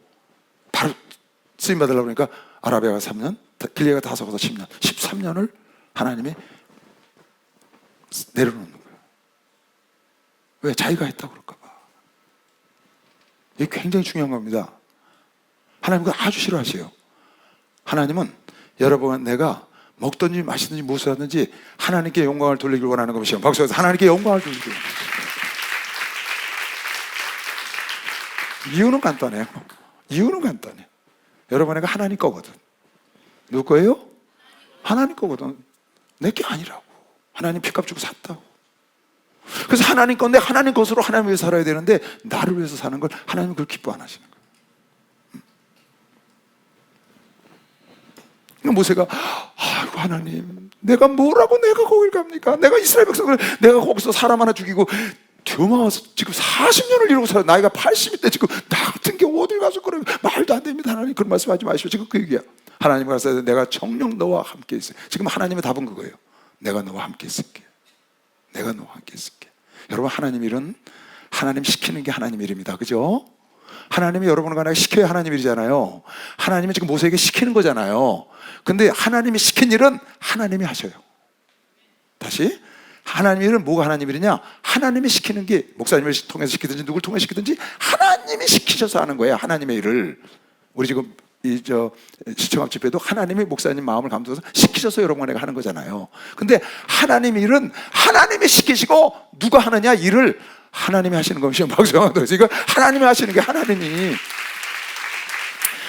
[SPEAKER 1] 바로 쓰임 받으려고 그러니까 아라비아가 3년, 길리아가 다섯에서 10년, 13년을 하나님이 내려놓는 거예요. 왜? 자기가 했다고 그럴까 봐. 이게 굉장히 중요한 겁니다. 하나님은 아주 싫어하세요. 하나님은 여러분 내가 먹든지 마시든지 무엇을 하든지 하나님께 영광을 돌리길 원하는 것이요. 박수에서 하나님께 영광을 돌리길. 이유는 간단해요. 이유는 간단해. 여러분 내가 하나님 거거든. 누구 거예요? 하나님 거거든. 내 게 아니라고. 하나님 피값 주고 샀다고. 그래서 하나님 건데 하나님 것으로 하나님 위해서 살아야 되는데 나를 위해서 사는 걸 하나님은 그걸 기뻐 안 하시는 거예요. 모세가 아이고 하나님, 내가 뭐라고 내가 거길 갑니까? 내가 이스라엘 백성을 내가 거기서 사람 하나 죽이고 도망와서 지금 40년을 이러고 살아. 나이가 80이 때 지금 나 같은 게 어딜 가서 그래. 말도 안 됩니다. 하나님 그런 말씀하지 마시오. 지금 그 얘기야. 하나님 가서 내가 정녕 너와 함께 있어요. 지금 하나님의 답은 그거예요. 내가 너와 함께 있을게. 내가 너와 함께 있을게. 여러분, 하나님 일은 하나님 시키는 게 하나님 일입니다. 그죠? 하나님이 여러분을 간에 시켜야 하나님 일이잖아요. 하나님이 지금 모세에게 시키는 거잖아요. 근데 하나님이 시킨 일은 하나님이 하셔요. 다시, 하나님 일은 뭐가 하나님 일이냐? 하나님이 시키는 게 목사님을 통해서 시키든지 누굴 통해서 시키든지 하나님이 시키셔서 하는 거예요. 하나님의 일을. 우리 지금 시청합 집회도 하나님이 목사님 마음을 감동해서 시키셔서 여러분에게 하는 거잖아요. 근데 하나님의 일은 하나님이 시키시고 누가 하느냐? 일을 하나님이 하시는 것이요. 박수영아 들으세요. 이거 하나님이 하시는 게 하나님이.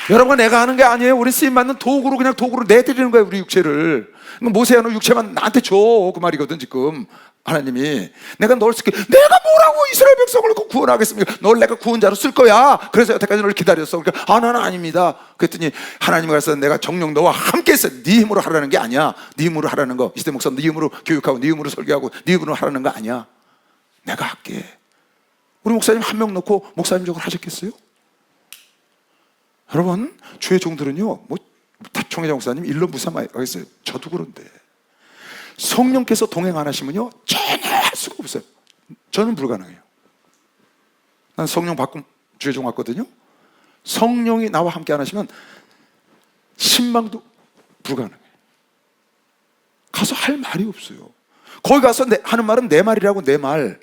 [SPEAKER 1] 여러분, 내가 하는 게 아니에요. 우리 쓰임받는 도구로 그냥 도구로 내드리는 거예요. 우리 육체를. 모세야 너 육체만 나한테 줘. 그 말이거든 지금. 하나님이 내가 널 쓸게. 내가 뭐라고 이스라엘 백성을 구원하겠습니까? 널 내가 구원자로 쓸 거야. 그래서 여태까지 너를 기다렸어. 그러니까 나는 아닙니다. 그랬더니 하나님이 가서 내가 정녕 너와 함께 있어. 네 힘으로 하라는 게 아니야. 네 힘으로 하라는 거. 이스라엘 목사 네 힘으로 교육하고 네 힘으로 설교하고 네 힘으로 하라는 거 아니야. 내가 할게. 우리 목사님 한 명 놓고 목사님적으로 하셨겠어요? 여러분, 주의 종들은요, 총회장 목사님 일로 무사하겠어요. 저도 그런데 성령께서 동행 안 하시면요 전혀 할 수가 없어요. 저는 불가능해요. 난 성령 받고 주의 종 왔거든요. 성령이 나와 함께 안 하시면 신방도 불가능해요. 가서 할 말이 없어요. 거기 가서 하는 말은 내 말이라고, 내 말.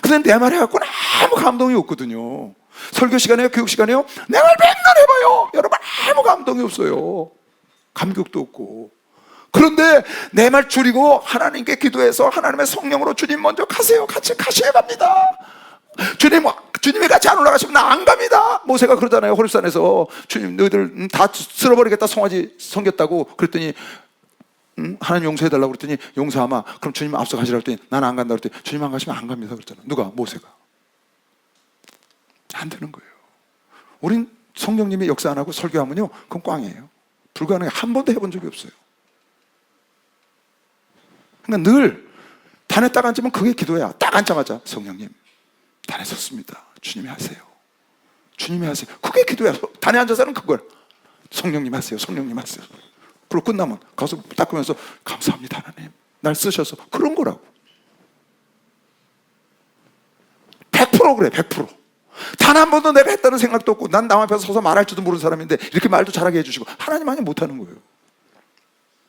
[SPEAKER 1] 근데 내 말 해갖고는 아무 감동이 없거든요. 설교 시간에요, 교육 시간에요, 내 말 맨날 해봐요. 여러분, 아무 감동이 없어요. 감격도 없고. 그런데 내 말 줄이고 하나님께 기도해서 하나님의 성령으로 주님 먼저 가세요. 같이 가셔야 갑니다. 주님이 같이 안 올라가시면 나 안 갑니다. 모세가 그러잖아요. 호렙산에서 주님 너희들 다 쓸어버리겠다. 송아지 섬겼다고. 그랬더니 하나님 용서해달라고 그랬더니 용서하마. 그럼 주님 앞서 가시라고 했더니 나는 안 간다 그랬더니 주님 안 가시면 안 갑니다 그랬잖아. 누가? 모세가. 안 되는 거예요. 우린 성령님이 역사 안 하고 설교하면요 그건 꽝이에요. 불가능해. 한 번도 해본 적이 없어요. 그러니까 늘 단에 딱 앉으면 그게 기도야. 딱 앉자마자 성령님 단에 섰습니다. 주님이 하세요. 주님이 하세요. 그게 기도야. 단에 앉아서는 그걸 성령님 하세요. 성령님 하세요. 그리고 끝나면 가서 닦으면서 감사합니다 하나님 날 쓰셔서. 그런 거라고. 100% 그래. 100%. 단 한 번도 내가 했다는 생각도 없고 난 남 앞에서 서서 말할 줄도 모르는 사람인데 이렇게 말도 잘하게 해주시고 하나님 아니면 못하는 거예요.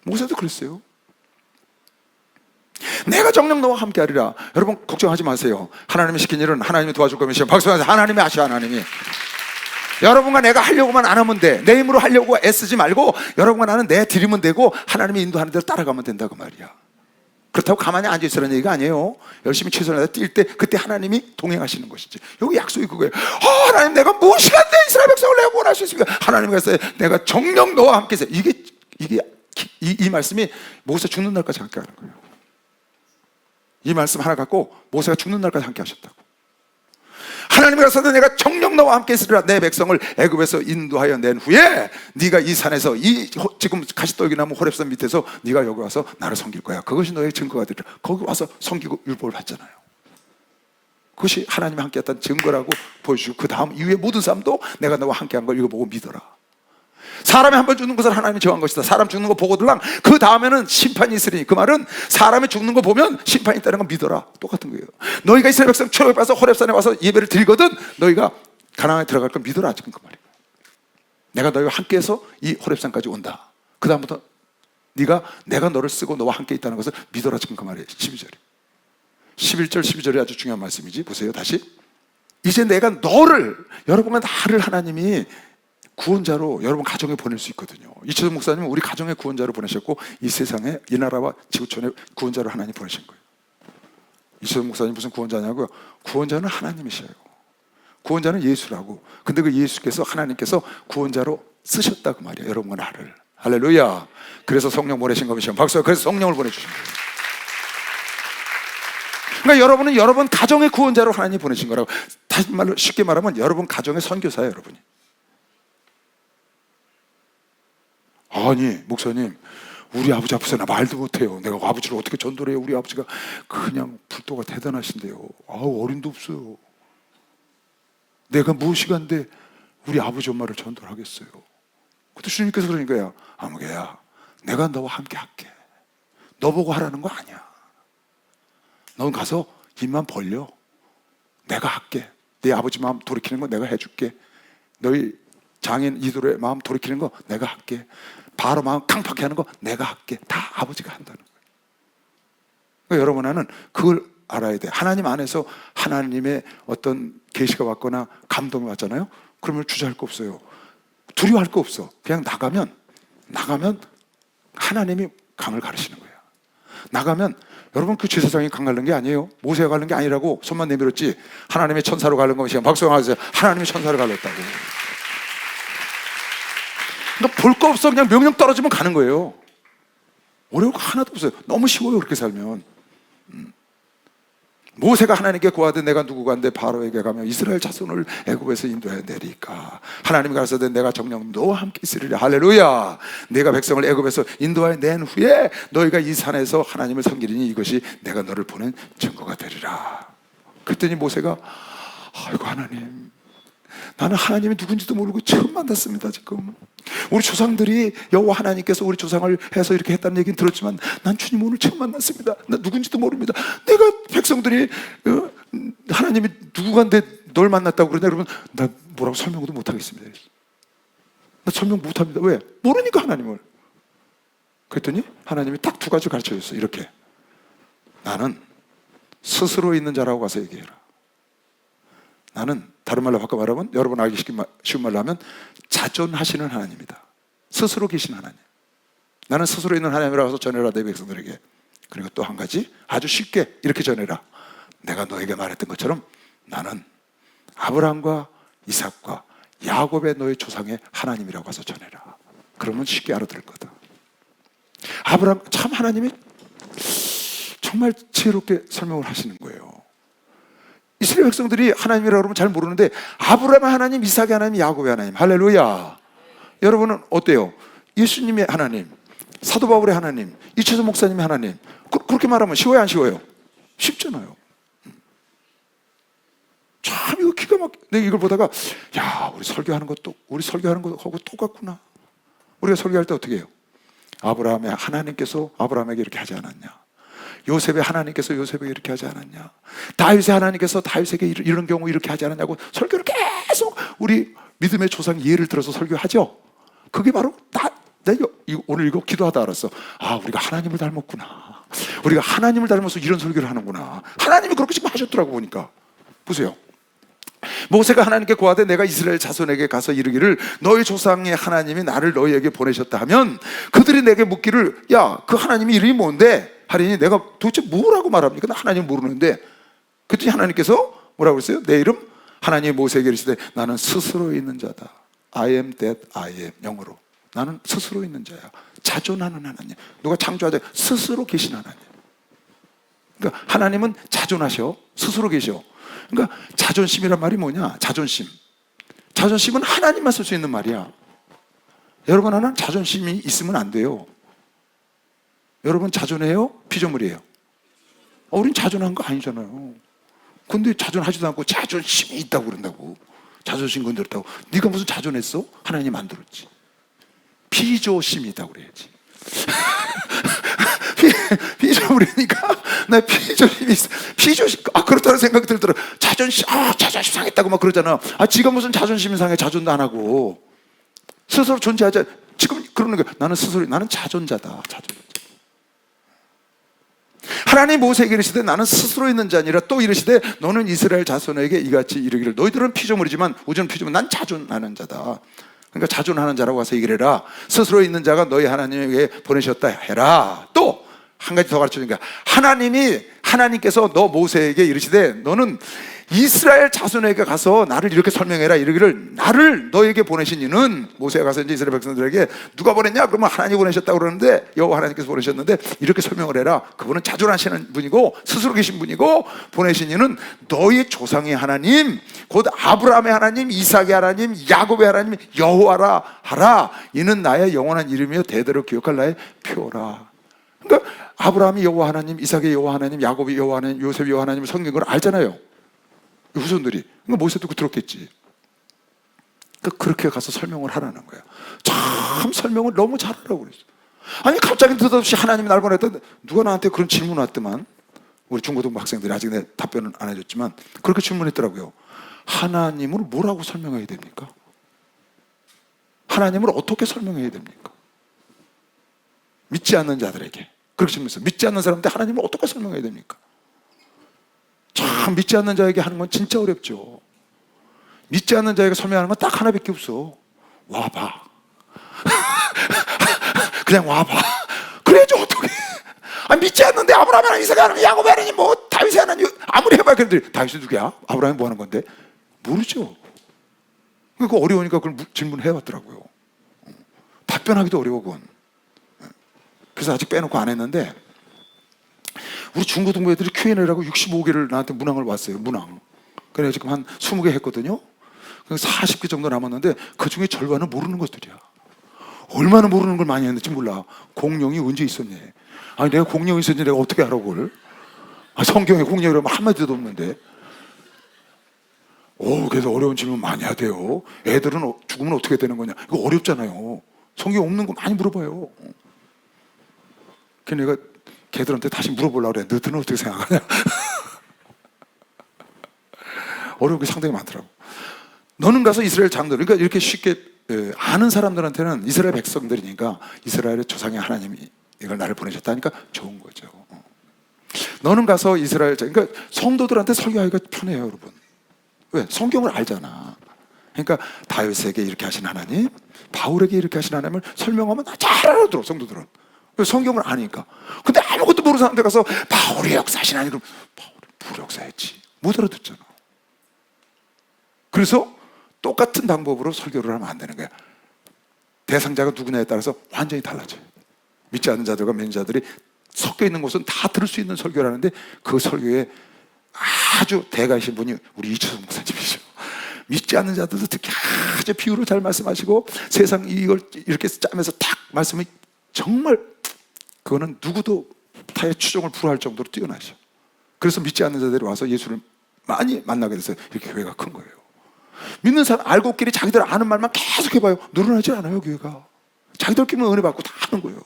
[SPEAKER 1] 모세도 그랬어요. 내가 정녕 너와 함께 하리라. 여러분 걱정하지 마세요. 하나님이 시킨 일은 하나님이 도와줄 거면 박수하세요. 하나님이 하셔. 하나님이. 여러분과 내가 하려고만 안 하면 돼. 내 힘으로 하려고 애쓰지 말고 여러분과 나는 내 드리면 되고 하나님이 인도하는 대로 따라가면 된다고 말이야. 그렇다고 가만히 앉아있으라는 얘기가 아니에요. 열심히 최선을 다해 뛸 때 그때 하나님이 동행하시는 것이지. 여기 약속이 그거예요. 하나님 내가 무엇이 안 돼 이스라엘 백성을 내가 구원할 수 있습니까? 하나님이 그랬어요. 내가 정녕 너와 함께 있어요. 이 말씀이 모세 죽는 날까지 함께 하는 거예요. 이 말씀 하나 갖고 모세가 죽는 날까지 함께 하셨다고. 하나님이 가서도 내가 정녕 너와 함께 있으리라. 내 백성을 애굽에서 인도하여 낸 후에 네가 이 산에서 지금 가시떨기나무 호렙산 밑에서 네가 여기 와서 나를 섬길 거야. 그것이 너의 증거가 되리라. 거기 와서 섬기고 율법을 받잖아요. 그것이 하나님이 함께 했다는 증거라고 보여주고 그 다음 이후에 모든 사람도 내가 너와 함께 한 걸 이거 보고 믿어라. 사람이 한 번 죽는 것은 하나님이 정한 것이다. 사람 죽는 거 보고들랑 그 다음에는 심판이 있으리니. 그 말은 사람이 죽는 거 보면 심판이 있다는 건 믿어라. 똑같은 거예요. 너희가 이스라엘 백성 출애굽에 와서 호렙산에 와서 예배를 드리거든 너희가 가나안에 들어갈 걸 믿어라. 지금 그 말이에요. 내가 너희와 함께해서 이 호렙산까지 온다. 그 다음부터 내가 너를 쓰고 너와 함께 있다는 것을 믿어라. 지금 그 말이에요. 12절이 11절 12절이 아주 중요한 말씀이지. 보세요. 다시 이제 내가 너를 여러분과 나를 하나님이 구원자로 여러분 가정에 보낼 수 있거든요. 이철성 목사님은 우리 가정에 구원자로 보내셨고 이 세상에 이 나라와 지구촌에 구원자로 하나님 보내신 거예요. 이철성 목사님 무슨 구원자냐고요? 구원자는 하나님이셔요. 구원자는 예수라고. 근데 그 예수께서 하나님께서 구원자로 쓰셨다고 말이에요. 여러분과 나를. 할렐루야. 그래서 성령 보내신 거미션 박수. 그래서 성령을 보내주신 거예요. 그러니까 여러분은 여러분 가정의 구원자로 하나님이 보내신 거라고. 다시 말로 쉽게 말하면 여러분 가정의 선교사예요, 여러분이. 아니 목사님, 우리 아버지 앞에서 나 말도 못해요. 내가 아버지를 어떻게 전도를 해요? 우리 아버지가 그냥 불도가 대단하신데요. 아우, 어림도 없어요. 내가 무엇이간데 우리 아버지 엄마를 전도를 하겠어요. 그때 주님께서 그러는 거야. 아무개야, 내가 너와 함께 할게. 너 보고 하라는 거 아니야. 넌 가서 입만 벌려. 내가 할게. 네 아버지 마음 돌이키는 거 내가 해줄게. 너희 장인 이들의 마음 돌이키는 거 내가 할게. 바로 마음 강팍해 하는 거 내가 할게. 다 아버지가 한다는 거예요. 그러니까 여러분, 나는 그걸 알아야 돼. 하나님 안에서 하나님의 어떤 계시가 왔거나 감동이 왔잖아요. 그러면 주저할 거 없어요. 두려워할 거 없어. 그냥 나가면 하나님이 강을 가르치는 거예요. 나가면 여러분, 그 제사장이 강 가른 게 아니에요. 모세가 가른 게 아니라고. 손만 내밀었지. 하나님의 천사로 가른 거면 박수 하세요. 하나님의 천사로 갈랐다고. 그러니까 볼 거 없어. 그냥 명령 떨어지면 가는 거예요. 어려울 거 하나도 없어요. 너무 쉬워요, 그렇게 살면. 모세가 하나님께 구하되 내가 누구간데 바로에게 가며 이스라엘 자손을 애굽에서 인도해 내리까. 하나님이 가라사대 내가 정녕 너와 함께 있으리라. 할렐루야. 내가 백성을 애굽에서 인도하여 낸 후에 너희가 이 산에서 하나님을 섬기리니 이것이 내가 너를 보낸 증거가 되리라. 그랬더니 모세가 아이고 하나님, 나는 하나님이 누군지도 모르고 처음 만났습니다. 지금 우리 조상들이 여호와 하나님께서 우리 조상을 해서 이렇게 했다는 얘기는 들었지만 난 주님 오늘 처음 만났습니다. 나 누군지도 모릅니다. 내가 백성들이 하나님이 누구간데 널 만났다고 그러냐. 여러분, 나 뭐라고 설명도 못하겠습니다. 나 설명 못합니다. 왜? 모르니까 하나님을. 그랬더니 하나님이 딱 두 가지 가르쳐줬어요. 이렇게, 나는 스스로 있는 자라고 가서 얘기해라. 나는 다른 말로 바꿔 말하면, 여러분 알기 쉬운 말로 하면 자존하시는 하나님이다. 스스로 계신 하나님. 나는 스스로 있는 하나님이라고 해서 전해라, 내 백성들에게. 그리고 또 한 가지 아주 쉽게 이렇게 전해라. 내가 너에게 말했던 것처럼 나는 아브라함과 이삭과 야곱의 너의 조상의 하나님이라고 해서 전해라. 그러면 쉽게 알아들을 거다. 아브라함, 참 하나님이 정말 지혜롭게 설명을 하시는 거예요. 이스라엘 백성들이 하나님이라고 그러면 잘 모르는데 아브라함의 하나님, 이삭의 하나님, 야곱의 하나님. 할렐루야. 여러분은 어때요? 예수님의 하나님, 사도 바울의 하나님, 이철수 목사님의 하나님. 그렇게 말하면 쉬워요, 안 쉬워요? 쉽잖아요. 참 이거 기가 막. 내가 이걸 보다가 야, 우리 설교하는 것하고 똑같구나. 우리가 설교할 때 어떻게 해요? 아브라함의 하나님께서 아브라함에게 이렇게 하지 않았냐? 요셉의 하나님께서 요셉에게 이렇게 하지 않았냐? 다윗의 하나님께서 다윗에게 이런 경우 이렇게 하지 않았냐고 설교를 계속 우리 믿음의 조상 예를 들어서 설교하죠. 그게 바로 내가 오늘 이거 기도하다 알았어. 아, 우리가 하나님을 닮았구나. 우리가 하나님을 닮아서 이런 설교를 하는구나. 하나님이 그렇게 지금 하셨더라고. 보니까 보세요. 모세가 하나님께 구하되 내가 이스라엘 자손에게 가서 이르기를 너희 조상의 하나님이 나를 너희에게 보내셨다 하면 그들이 내게 묻기를 야, 그 하나님이 이름이 뭔데? 하리니 내가 도대체 뭐라고 말합니까? 나 하나님 모르는데. 그랬더니 하나님께서 뭐라고 그랬어요? 내 이름? 하나님이 모세에게 이르시되 나는 스스로 있는 자다. I am that I am. 영어로 나는 스스로 있는 자야. 자존하는 하나님. 누가 창조하자 스스로 계신 하나님. 그러니까 하나님은 자존하셔. 스스로 계셔. 그러니까 자존심이란 말이 뭐냐? 자존심은 하나님만 쓸 수 있는 말이야. 여러분, 하나는 자존심이 있으면 안 돼요. 여러분 자존해요? 피조물이에요? 우린 자존한 거 아니잖아요. 근데 자존하지도 않고 자존심이 있다고 그런다고. 자존심 건드렸다고. 네가 무슨 자존했어? 하나님 만들었지. 피조심이 있다고 그래야지. 피조물이니까 나 피조심이 있어. 피조심, 그렇다는 생각이 들더라. 자존심 상했다고 막 그러잖아. 지가 무슨 자존심이 상해. 자존도 안 하고 스스로 존재하자. 지금 그러는 거야. 나는 자존자다. 하나님 모세에게 이르시되 나는 스스로 있는 자 아니라 또 이르시되 너는 이스라엘 자손에게 이같이 이르기를 너희들은 피조물이지만 우주는 피조물, 난 자존하는 자다. 그러니까 자존하는 자라고 와서 얘기를 해라. 스스로 있는 자가 너희 하나님에게 보내셨다 해라. 또 한 가지 더 가르쳐주니까 하나님께서 너 모세에게 이르시되 너는 이스라엘 자손에게 가서 나를 이렇게 설명해라 이러기를, 나를 너에게 보내신 이는, 모세가 가서 이제 이스라엘 백성들에게 누가 보냈냐? 그러면 하나님이 보내셨다고 그러는데, 여호와 하나님께서 보내셨는데 이렇게 설명을 해라. 그분은 자존하시는 분이고 스스로 계신 분이고, 보내신 이는 너희 조상의 하나님, 곧 아브라함의 하나님, 이삭의 하나님, 야곱의 하나님 여호와라 하라. 이는 나의 영원한 이름이요 대대로 기억할 나의 표라. 그러니까 아브라함이 여호와 하나님, 이삭의 여호와 하나님, 야곱이 여호와 하나님, 요셉이 여호와 하나님을 섬긴 걸 알잖아요, 후손들이. 그러니까 모세 듣고 들었겠지. 그렇게 가서 설명을 하라는 거야. 참 설명을 너무 잘하라고 그랬어. 아니 갑자기 느닷없이 하나님이 날 보냈다. 누가 나한테 그런 질문 왔더만, 우리 중고등부 학생들이, 아직 내 답변은 안 해줬지만 그렇게 질문했더라고요. 하나님을 뭐라고 설명해야 됩니까? 하나님을 어떻게 설명해야 됩니까? 믿지 않는 자들에게 그렇게 질문했어요. 믿지 않는 사람한테 하나님을 어떻게 설명해야 됩니까? 참 믿지 않는 자에게 하는 건 진짜 어렵죠. 믿지 않는 자에게 설명하는 건 딱 하나밖에 없어. 와봐. 그냥 와봐. 그래야지 어떻게. 믿지 않는데 아브라함 하나님, 이삭 하나님, 야곱 하나님, 뭐 다윗 하나님 아무리 해봐야 그런데, 다윗이 누구야? 아브라함이 뭐 하는 건데? 모르죠. 그거 어려우니까 그걸 질문해 왔더라고요. 답변하기도 어려워 그건. 그래서 아직 빼놓고 안 했는데, 우리 중고등부 애들이 Q&A라고 65개를 나한테 문항을 왔어요. 문항. 그래서 지금 한 20개 했거든요. 40개 정도 남았는데 그 중에 절반은 모르는 것들이야. 얼마나 모르는 걸 많이 했는지 몰라. 공룡이 언제 있었니? 아니 내가 공룡이 있었는지 내가 어떻게 알아 그걸? 성경에 공룡이라면 한마디도 없는데. 그래서 어려운 질문 많이 하대요. 애들은 죽으면 어떻게 되는 거냐? 이거 어렵잖아요. 성경 없는 거 많이 물어봐요. 그래서 내가 걔들한테 다시 물어보려고 그래. 너희들은 어떻게 생각하냐? 어려운 게 상당히 많더라고. 너는 가서 이스라엘 장로들, 그러니까 이렇게 쉽게 아는 사람들한테는 이스라엘 백성들이니까 이스라엘의 조상의 하나님이 이걸 나를 보내셨다니까 좋은 거죠. 너는 가서 이스라엘, 그러니까 성도들한테 설교하기가 편해요, 여러분. 왜? 성경을 알잖아. 그러니까 다윗에게 이렇게 하신 하나님, 바울에게 이렇게 하신 하나님을 설명하면 잘 알아들어, 성도들은. 성경을 아니까. 근데 아무것도 모르는 사람들 가서 바울이 역사하신 하나님, 그럼 바울이 뭘 역사했지? 못 알아듣잖아. 그래서 똑같은 방법으로 설교를 하면 안 되는 거야. 대상자가 누구냐에 따라서 완전히 달라져요. 믿지 않는 자들과 믿는 자들이 섞여 있는 곳은 다 들을 수 있는 설교를 하는데, 그 설교에 아주 대가이신 분이 우리 이철성 목사님이죠. 믿지 않는 자들도 특히 아주 비유로 잘 말씀하시고, 세상 이걸 이렇게 짜면서 딱 말씀이 정말, 그거는 누구도 타의 추종을 불허할 정도로 뛰어나죠. 그래서 믿지 않는 자들이 와서 예수를 많이 만나게 돼서 이렇게 교회가 큰 거예요. 믿는 사람 알고끼리 자기들 아는 말만 계속 해봐요. 늘어나지 않아요, 교회가. 자기들끼리만 은혜 받고 다 하는 거예요.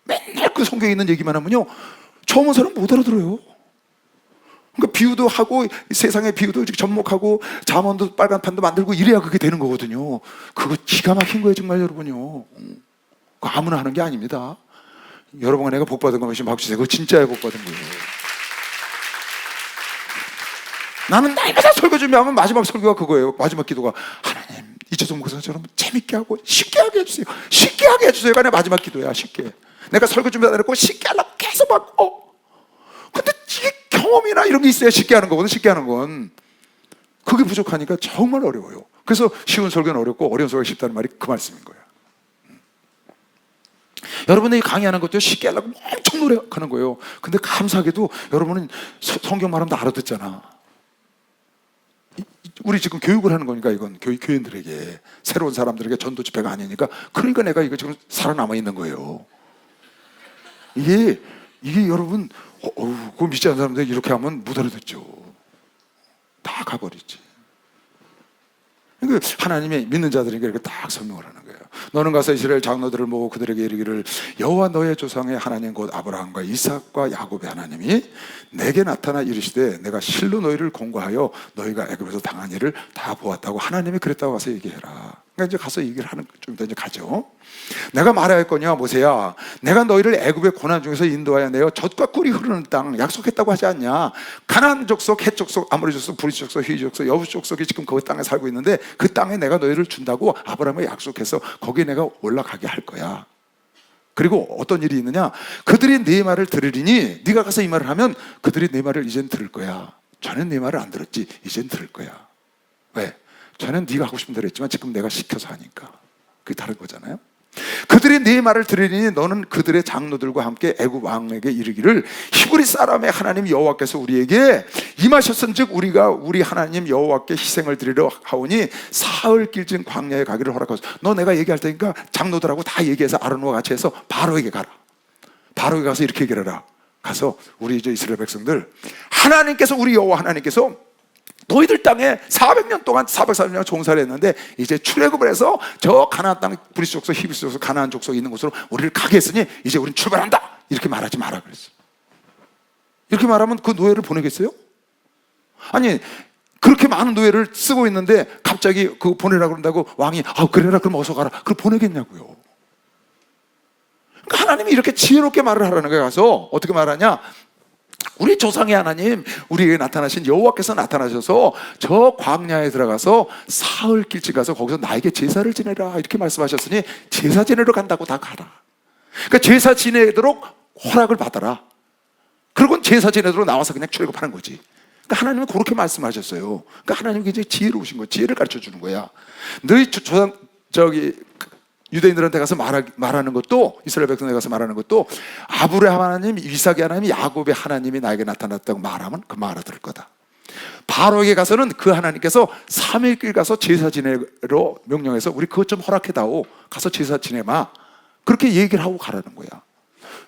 [SPEAKER 1] 맨날 그 성경에 있는 얘기만 하면요, 처음 온 사람 못 알아들어요. 그러니까 비유도 하고, 세상의 비유도 이렇게 접목하고, 잠언도 빨간판도 만들고 이래야 그게 되는 거거든요. 그거 기가 막힌 거예요, 정말 여러분요. 그거 아무나 하는 게 아닙니다. 여러분과 내가 복받은 거면 지금 박수 주세요. 그거 진짜에 복받은 거예요. 나는 날마다 설교 준비하면 마지막 설교가 그거예요. 마지막 기도가, 하나님 이철성 목사처럼 재밌게 하고 쉽게 하게 해주세요. 쉽게 하게 해주세요가 내 마지막 기도야. 쉽게. 내가 설교 준비하다 그랬고 쉽게 하려고 계속 막 근데 이게 경험이나 이런 게 있어야 쉽게 하는 거거든. 쉽게 하는 건 그게 부족하니까 정말 어려워요. 그래서 쉬운 설교는 어렵고 어려운 설교가 쉽다는 말이 그 말씀인 거예요. 여러분들이 강의하는 것도 쉽게 하려고 엄청 노력하는 거예요. 근데 감사하게도 여러분은 성경 말하면 다 알아듣잖아. 우리 지금 교육을 하는 거니까, 이건 교인들에게, 새로운 사람들에게 전도 집회가 아니니까. 그러니까 내가 이거 지금 살아남아 있는 거예요. 이게 여러분, 그거 믿지 않는 사람들 이렇게 하면 못 알아듣죠. 다 가버리지. 그러니까 하나님의 믿는 자들에게 이렇게 딱 설명을 하는 거예요. 너는 가서 이스라엘 장로들을 모으고 그들에게 이르기를, 여호와 너의 조상의 하나님 곧 아브라함과 이삭과 야곱의 하나님이 내게 나타나 이르시되 내가 실로 너희를 공고하여 너희가 애굽에서 당한 일을 다 보았다고 하나님이 그랬다고 가서 얘기해라. 그러니까 이제 가서 얘기를 하는, 좀 이따 이제 가죠. 내가 말하였거니와 모세야, 내가 너희를 애굽의 고난 중에서 인도하여 내어 젖과 꿀이 흐르는 땅 약속했다고 하지 않냐? 가나안 족속, 헷 족속, 아모리 족속, 브리스 족속, 히위 족속, 여부 족속이 지금 그 땅에 살고 있는데, 그 땅에 내가 너희를 준다고 아브라함에 약속해서 거기에 내가 올라가게 할 거야. 그리고 어떤 일이 있느냐? 그들이 네 말을 들으리니 네가 가서 이 말을 하면 그들이 네 말을 이젠 들을 거야. 전엔 네 말을 안 들었지 이젠 들을 거야. 왜? 전엔 네가 하고 싶은 대로 했지만 지금 내가 시켜서 하니까. 그게 다른 거잖아요. 그들이 네 말을 들으니 너는 그들의 장로들과 함께 애굽 왕에게 이르기를 히브리 사람의 하나님 여호와께서 우리에게 임하셨은즉 우리가 우리 하나님 여호와께 희생을 드리려 하오니 사흘 길진 광야에 가기를 허락하소서. 너 내가 얘기할 테니까 장로들하고 다 얘기해서 아론과 같이 해서 바로에게 가라. 바로에게 가서 이렇게 얘기해라. 가서 우리 이제 이스라엘 백성들, 하나님께서, 우리 여호와 하나님께서 너희들 땅에 400년 동안 440년 종살이 했는데 이제 출애굽을 해서 저 가나안 땅 브리스 족속, 히브리 족속, 가나안 족속이 있는 곳으로 우리를 가게 했으니 이제 우리는 출발한다. 이렇게 말하지 마라 그랬어. 이렇게 말하면 그 노예를 보내겠어요? 아니, 그렇게 많은 노예를 쓰고 있는데 갑자기 그 보내라 그런다고 왕이 그래라 그럼 어서 가라. 그걸 보내겠냐고요. 그러니까 하나님이 이렇게 지혜롭게 말을 하라는 거에 가서 어떻게 말하냐? 우리 조상의 하나님, 우리에게 나타나신 여호와께서 나타나셔서 저 광야에 들어가서 사흘 길치 가서 거기서 나에게 제사를 지내라 이렇게 말씀하셨으니 제사 지내러 간다고 다 가라. 그러니까 제사 지내도록 허락을 받아라. 그리고 제사 지내도록 나와서 그냥 출애굽하는 거지. 그러니까 하나님은 그렇게 말씀하셨어요. 그러니까 하나님이 굉장히 지혜로우신 거야. 지혜를 가르쳐 주는 거야. 너희 조상 유대인들한테 가서 말하는 것도, 이스라엘 백성에 가서 말하는 것도 아브라함 하나님, 이삭의 하나님, 야곱의 하나님이 나에게 나타났다고 말하면 그 말 알아들을 거다. 바로에게 가서는 그 하나님께서 3일길 가서 제사 지내로 명령해서 우리 그것 좀 허락해다오. 가서 제사 지내마. 그렇게 얘기를 하고 가라는 거야.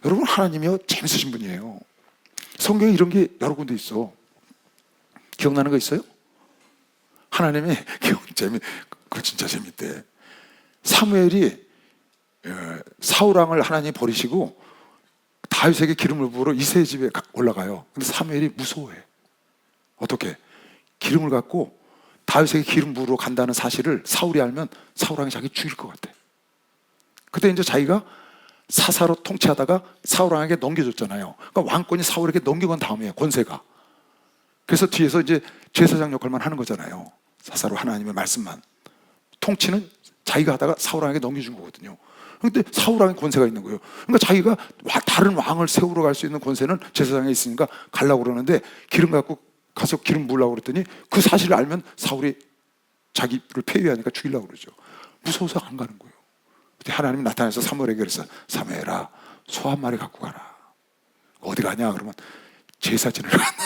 [SPEAKER 1] 여러분, 하나님이요 재밌으신 분이에요. 성경에 이런 게 여러 군데 있어. 기억나는 거 있어요? 하나님이 그거 진짜 재밌대. 사무엘이 사울왕을 하나님이 버리시고 다윗에게 기름을 부으러 이새의 집에 올라가요. 근데 사무엘이 무서워해. 어떻게? 기름을 갖고 다윗에게 기름 부으러 간다는 사실을 사울이 알면 사울왕이 자기 죽일 것 같아. 그때 이제 자기가 사사로 통치하다가 사울왕에게 넘겨줬잖아요. 그러니까 왕권이 사울에게 넘겨간 다음이에요, 권세가. 그래서 뒤에서 이제 제사장 역할만 하는 거잖아요. 사사로 하나님의 말씀만. 통치는 자기가 하다가 사울왕에게 넘겨준 거거든요. 근데 사울왕의 권세가 있는 거예요. 그러니까 자기가 다른 왕을 세우러 갈 수 있는 권세는 제사장에 있으니까 가려고 그러는데 기름 갖고 가서 기름 부으려고 그랬더니 그 사실을 알면 사울이 자기를 폐위하니까 죽이려고 그러죠. 무서워서 안 가는 거예요. 그때 하나님이 나타나서 사무엘에게 그랬어. 사무엘아, 소 한 마리 갖고 가라. 어디 가냐? 그러면 제사 지내러 간다.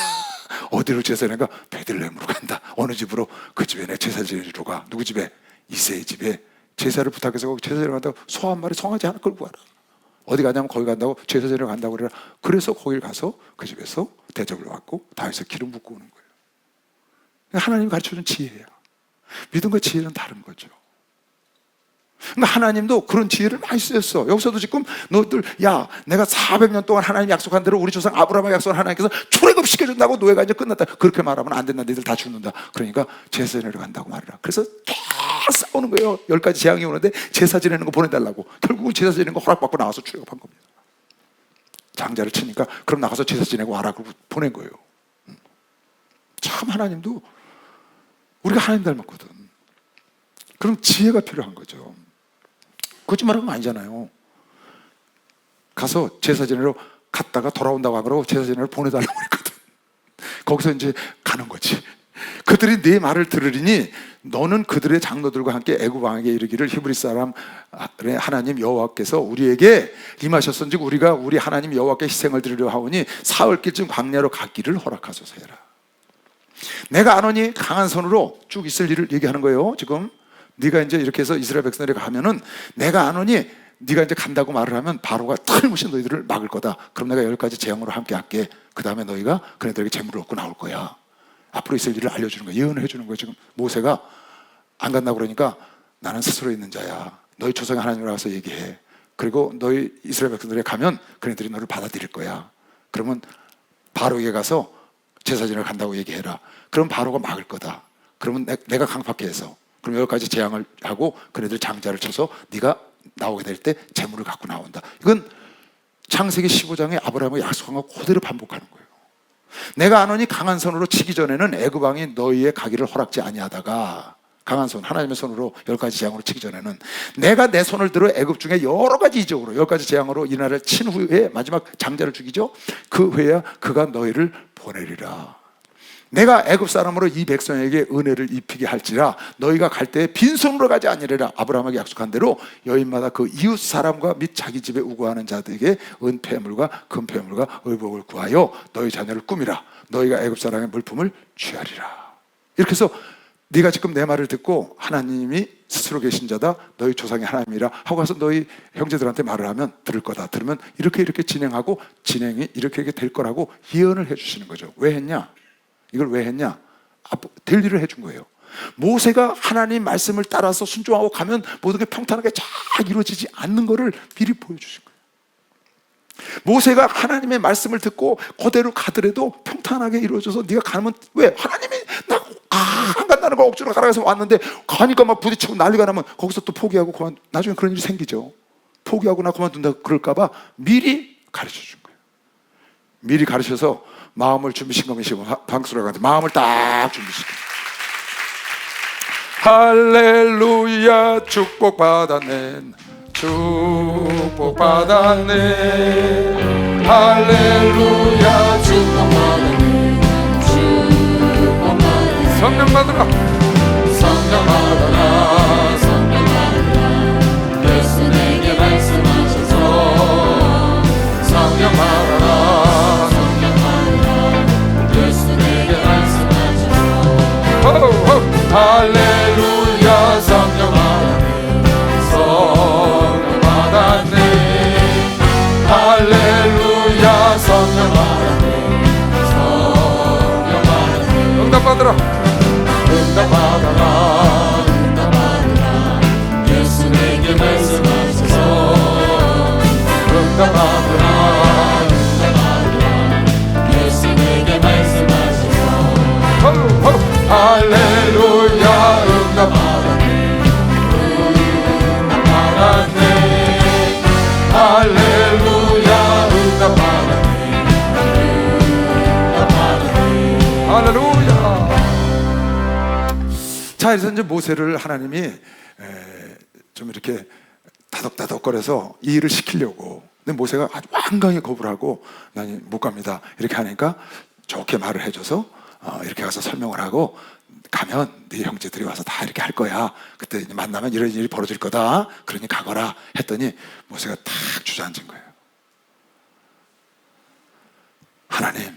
[SPEAKER 1] 어디로 제사 지내가? 베들레헴으로 간다. 어느 집으로? 그 집에 내 제사 지내러 가. 누구 집에? 이새의 집에 제사를 부탁해서 거기 제사 지내러 간다고 소 한 마리 송아지 하나 끌고 가라. 어디 가냐면 거기 간다고 제사 지내러 간다고 그래라. 그래서 거길 가서 그 집에서 대접을 받고 다윗에서 기름 붓고 오는 거예요. 하나님이 가르쳐준 지혜야. 믿음과 지혜는 다른 거죠. 그러니까 하나님도 그런 지혜를 많이 쓰였어. 여기서도 지금 너희들, 야, 내가 400년 동안 하나님 약속한 대로 우리 조상 아브라함의 약속을 하나님께서 출애굽 시켜준다고 노예가 이제 끝났다. 그렇게 말하면 안 된다. 너희들 다 죽는다. 그러니까 제사 지내러 간다고 말이라. 그래서 계속 싸우는 거예요. 10가지 재앙이 오는데 제사 지내는 거 보내달라고. 결국은 제사 지내는 거 허락받고 나와서 출애굽한 겁니다. 장자를 치니까 그럼 나가서 제사 지내고 와라. 그러고 보낸 거예요. 참 하나님도 우리가 하나님 닮았거든. 그럼 지혜가 필요한 거죠. 거짓말하는 건 아니잖아요. 가서 제사 지내러 갔다가 돌아온다고 하고 제사 지내러 보내달라고 그랬거든. 거기서 이제 가는 거지. 그들이 네 말을 들으리니 너는 그들의 장로들과 함께 애굽 왕에게 이르기를 히브리 사람의 하나님 여호와께서 우리에게 임하셨은즉 우리가 우리 하나님 여호와께 희생을 드리려 하오니 사흘길쯤 광야로 가기를 허락하소서 해라. 내가 아노니 강한 손으로 쭉 있을 일을 얘기하는 거예요. 지금 네가 이제 이렇게 해서 이스라엘 백성들이 가면은 내가 아노니 네가 이제 간다고 말을 하면 바로가 틀림없이 너희들을 막을 거다. 그럼 내가 10가지 재앙으로 함께 할게. 그 다음에 너희가 그네들에게 재물을 얻고 나올 거야. 앞으로 있을 일을 알려주는 거야. 예언을 해주는 거야. 지금 모세가 안 간다고 그러니까 나는 스스로 있는 자야. 너희 조상의 하나님으로 가서 얘기해. 그리고 너희 이스라엘 백성들에 가면 그네들이 너를 받아들일 거야. 그러면 바로에게 가서 제사 지내러 간다고 얘기해라. 그럼 바로가 막을 거다. 그러면 내가 강팍해 해서 그럼 10가지 재앙을 하고 그네들 장자를 쳐서 네가 나오게 될 때 재물을 갖고 나온다. 이건 창세기 15장에 아브라함의 약속한 거 그대로 반복하는 거예요. 내가 아노니 강한 손으로 치기 전에는 애굽 왕이 너희의 가기를 허락지 아니하다가 강한 손, 하나님의 손으로 10가지 재앙으로 치기 전에는 내가 내 손을 들어 애굽 중에 여러 가지 이적으로 10가지 재앙으로 이 나라를 친 후에 마지막 장자를 죽이죠. 그 후에야 그가 너희를 보내리라. 내가 애굽 사람으로 이 백성에게 은혜를 입히게 할지라 너희가 갈 때 빈손으로 가지 아니하리라. 아브라함에게 약속한 대로 여인마다 그 이웃 사람과 및 자기 집에 우거하는 자들에게 은폐물과 금폐물과 의복을 구하여 너희 자녀를 꾸미라. 너희가 애굽 사람의 물품을 취하리라. 이렇게 해서 네가 지금 내 말을 듣고 하나님이 스스로 계신 자다, 너희 조상의 하나님이라 하고 가서 너희 형제들한테 말을 하면 들을 거다. 들으면 이렇게 진행하고 진행이 이렇게 될 거라고 예언을 해주시는 거죠. 왜 했냐? 이걸 왜 했냐? 될 일을 해준 거예요. 모세가 하나님 말씀을 따라서 순종하고 가면 모든 게 평탄하게 잘 이루어지지 않는 것을 미리 보여주신 거예요. 모세가 하나님의 말씀을 듣고 그대로 가더라도 평탄하게 이루어져서 네가 가면, 왜? 하나님이 안 간다는 걸 억지로 가라 해서 왔는데 가니까 막 부딪히고 난리가 나면 거기서 또 포기하고 그만, 나중에 그런 일이 생기죠. 포기하고 나 그만둔다 그럴까 봐 미리 가르쳐 준 거예요. 미리 가르쳐서 마음을 준비시키고 방수로 가는데 마음을 딱 준비시켜. 할렐루야 축복받았네, 축복받았네, 할렐루야 축복받았네, 축복받았네. 성령 받으라, 성령 받으라, 성령 받으라. 예수 내게 말씀하셔서 성령 받으라, 성령 받으라. 예수 내게 말씀하셔서 할렐루야 성령 받았네, 성령 받았네, 할렐루야 성령 받았네, 성령 받았네. 응답받으라, 응답받아라, 응답받으라. 예수 내게 말씀하셔서 응답받으라, 응답받으라. 예수 내게 말씀하셔서 할렐루야 응답받았네, 응답받았네, 할렐루야 응답받았네, 응답받았네. 할렐루야. 자, 그래서 이제 모세를 하나님이 좀 이렇게 다독다독거려서 이 일을 시키려고, 근데 모세가 아주 완강히 거부를 하고 나는 못 갑니다 이렇게 하니까 좋게 말을 해줘서 이렇게 가서 설명을 하고 가면 네 형제들이 와서 다 이렇게 할 거야, 그때 만나면 이런 일이 벌어질 거다, 그러니 가거라 했더니 모세가 탁 주저앉은 거예요. 하나님,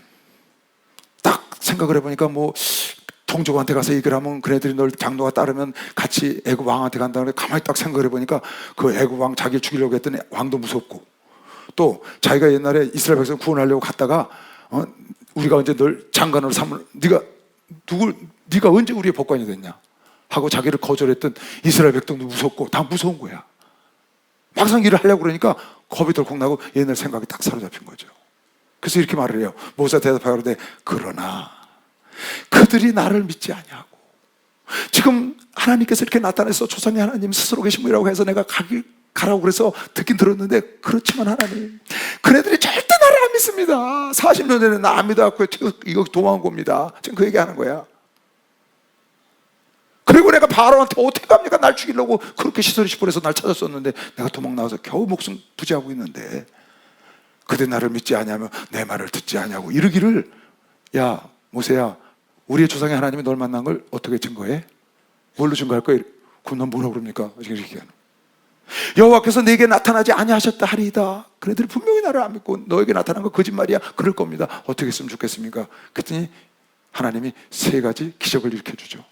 [SPEAKER 1] 딱 생각을 해보니까 뭐 동족한테 가서 얘기를 하면 그네들이 널 장로가 따르면 같이 애굽 왕한테 간다는데, 가만히 딱 생각을 해보니까 그 애굽 왕 자기를 죽이려고 했더니 왕도 무섭고, 또 자기가 옛날에 이스라엘 백성 구원하려고 갔다가 우리가 언제 널 장관으로 삼을, 네가 언제 우리의 법관이 됐냐 하고 자기를 거절했던 이스라엘 백성도 무섭고 다 무서운 거야. 막상 일을 하려고 그러니까 겁이 덜컥 나고 옛날 생각이 딱 사로잡힌 거죠. 그래서 이렇게 말을 해요. 모세가 대답하는데, 그러나 그들이 나를 믿지 아니하고, 지금 하나님께서 이렇게 나타내서 조상의 하나님 스스로 계신 분이라고 해서 내가 가라고 그래서 듣긴 들었는데, 그렇지만 하나님, 그네들이 절대 나를 안 믿습니다. 40년 전에 나 안 믿어갖고 이거 도망온 겁니다. 지금 그 얘기하는 거야. 그리고 내가 바로한테 어떻게 갑니까? 날 죽이려고 그렇게 시설시설해서 날 찾았었는데 내가 도망 나와서 겨우 목숨 부지하고 있는데, 그들 나를 믿지 아니하며 내 말을 듣지 아니하고 이러기를, 야 모세야, 우리의 조상의 하나님이 널 만난 걸 어떻게 증거해? 뭘로 증거할 거야? 그럼 넌 뭐라고 그럽니까? 이렇게 얘기하는. 여호와께서 내게 나타나지 아니하셨다 하리이다. 그네들이 분명히 나를 안 믿고 너에게 나타난 거 거짓말이야, 그럴 겁니다. 어떻게 했으면 좋겠습니까? 그랬더니 하나님이 3가지 기적을 일으켜주죠.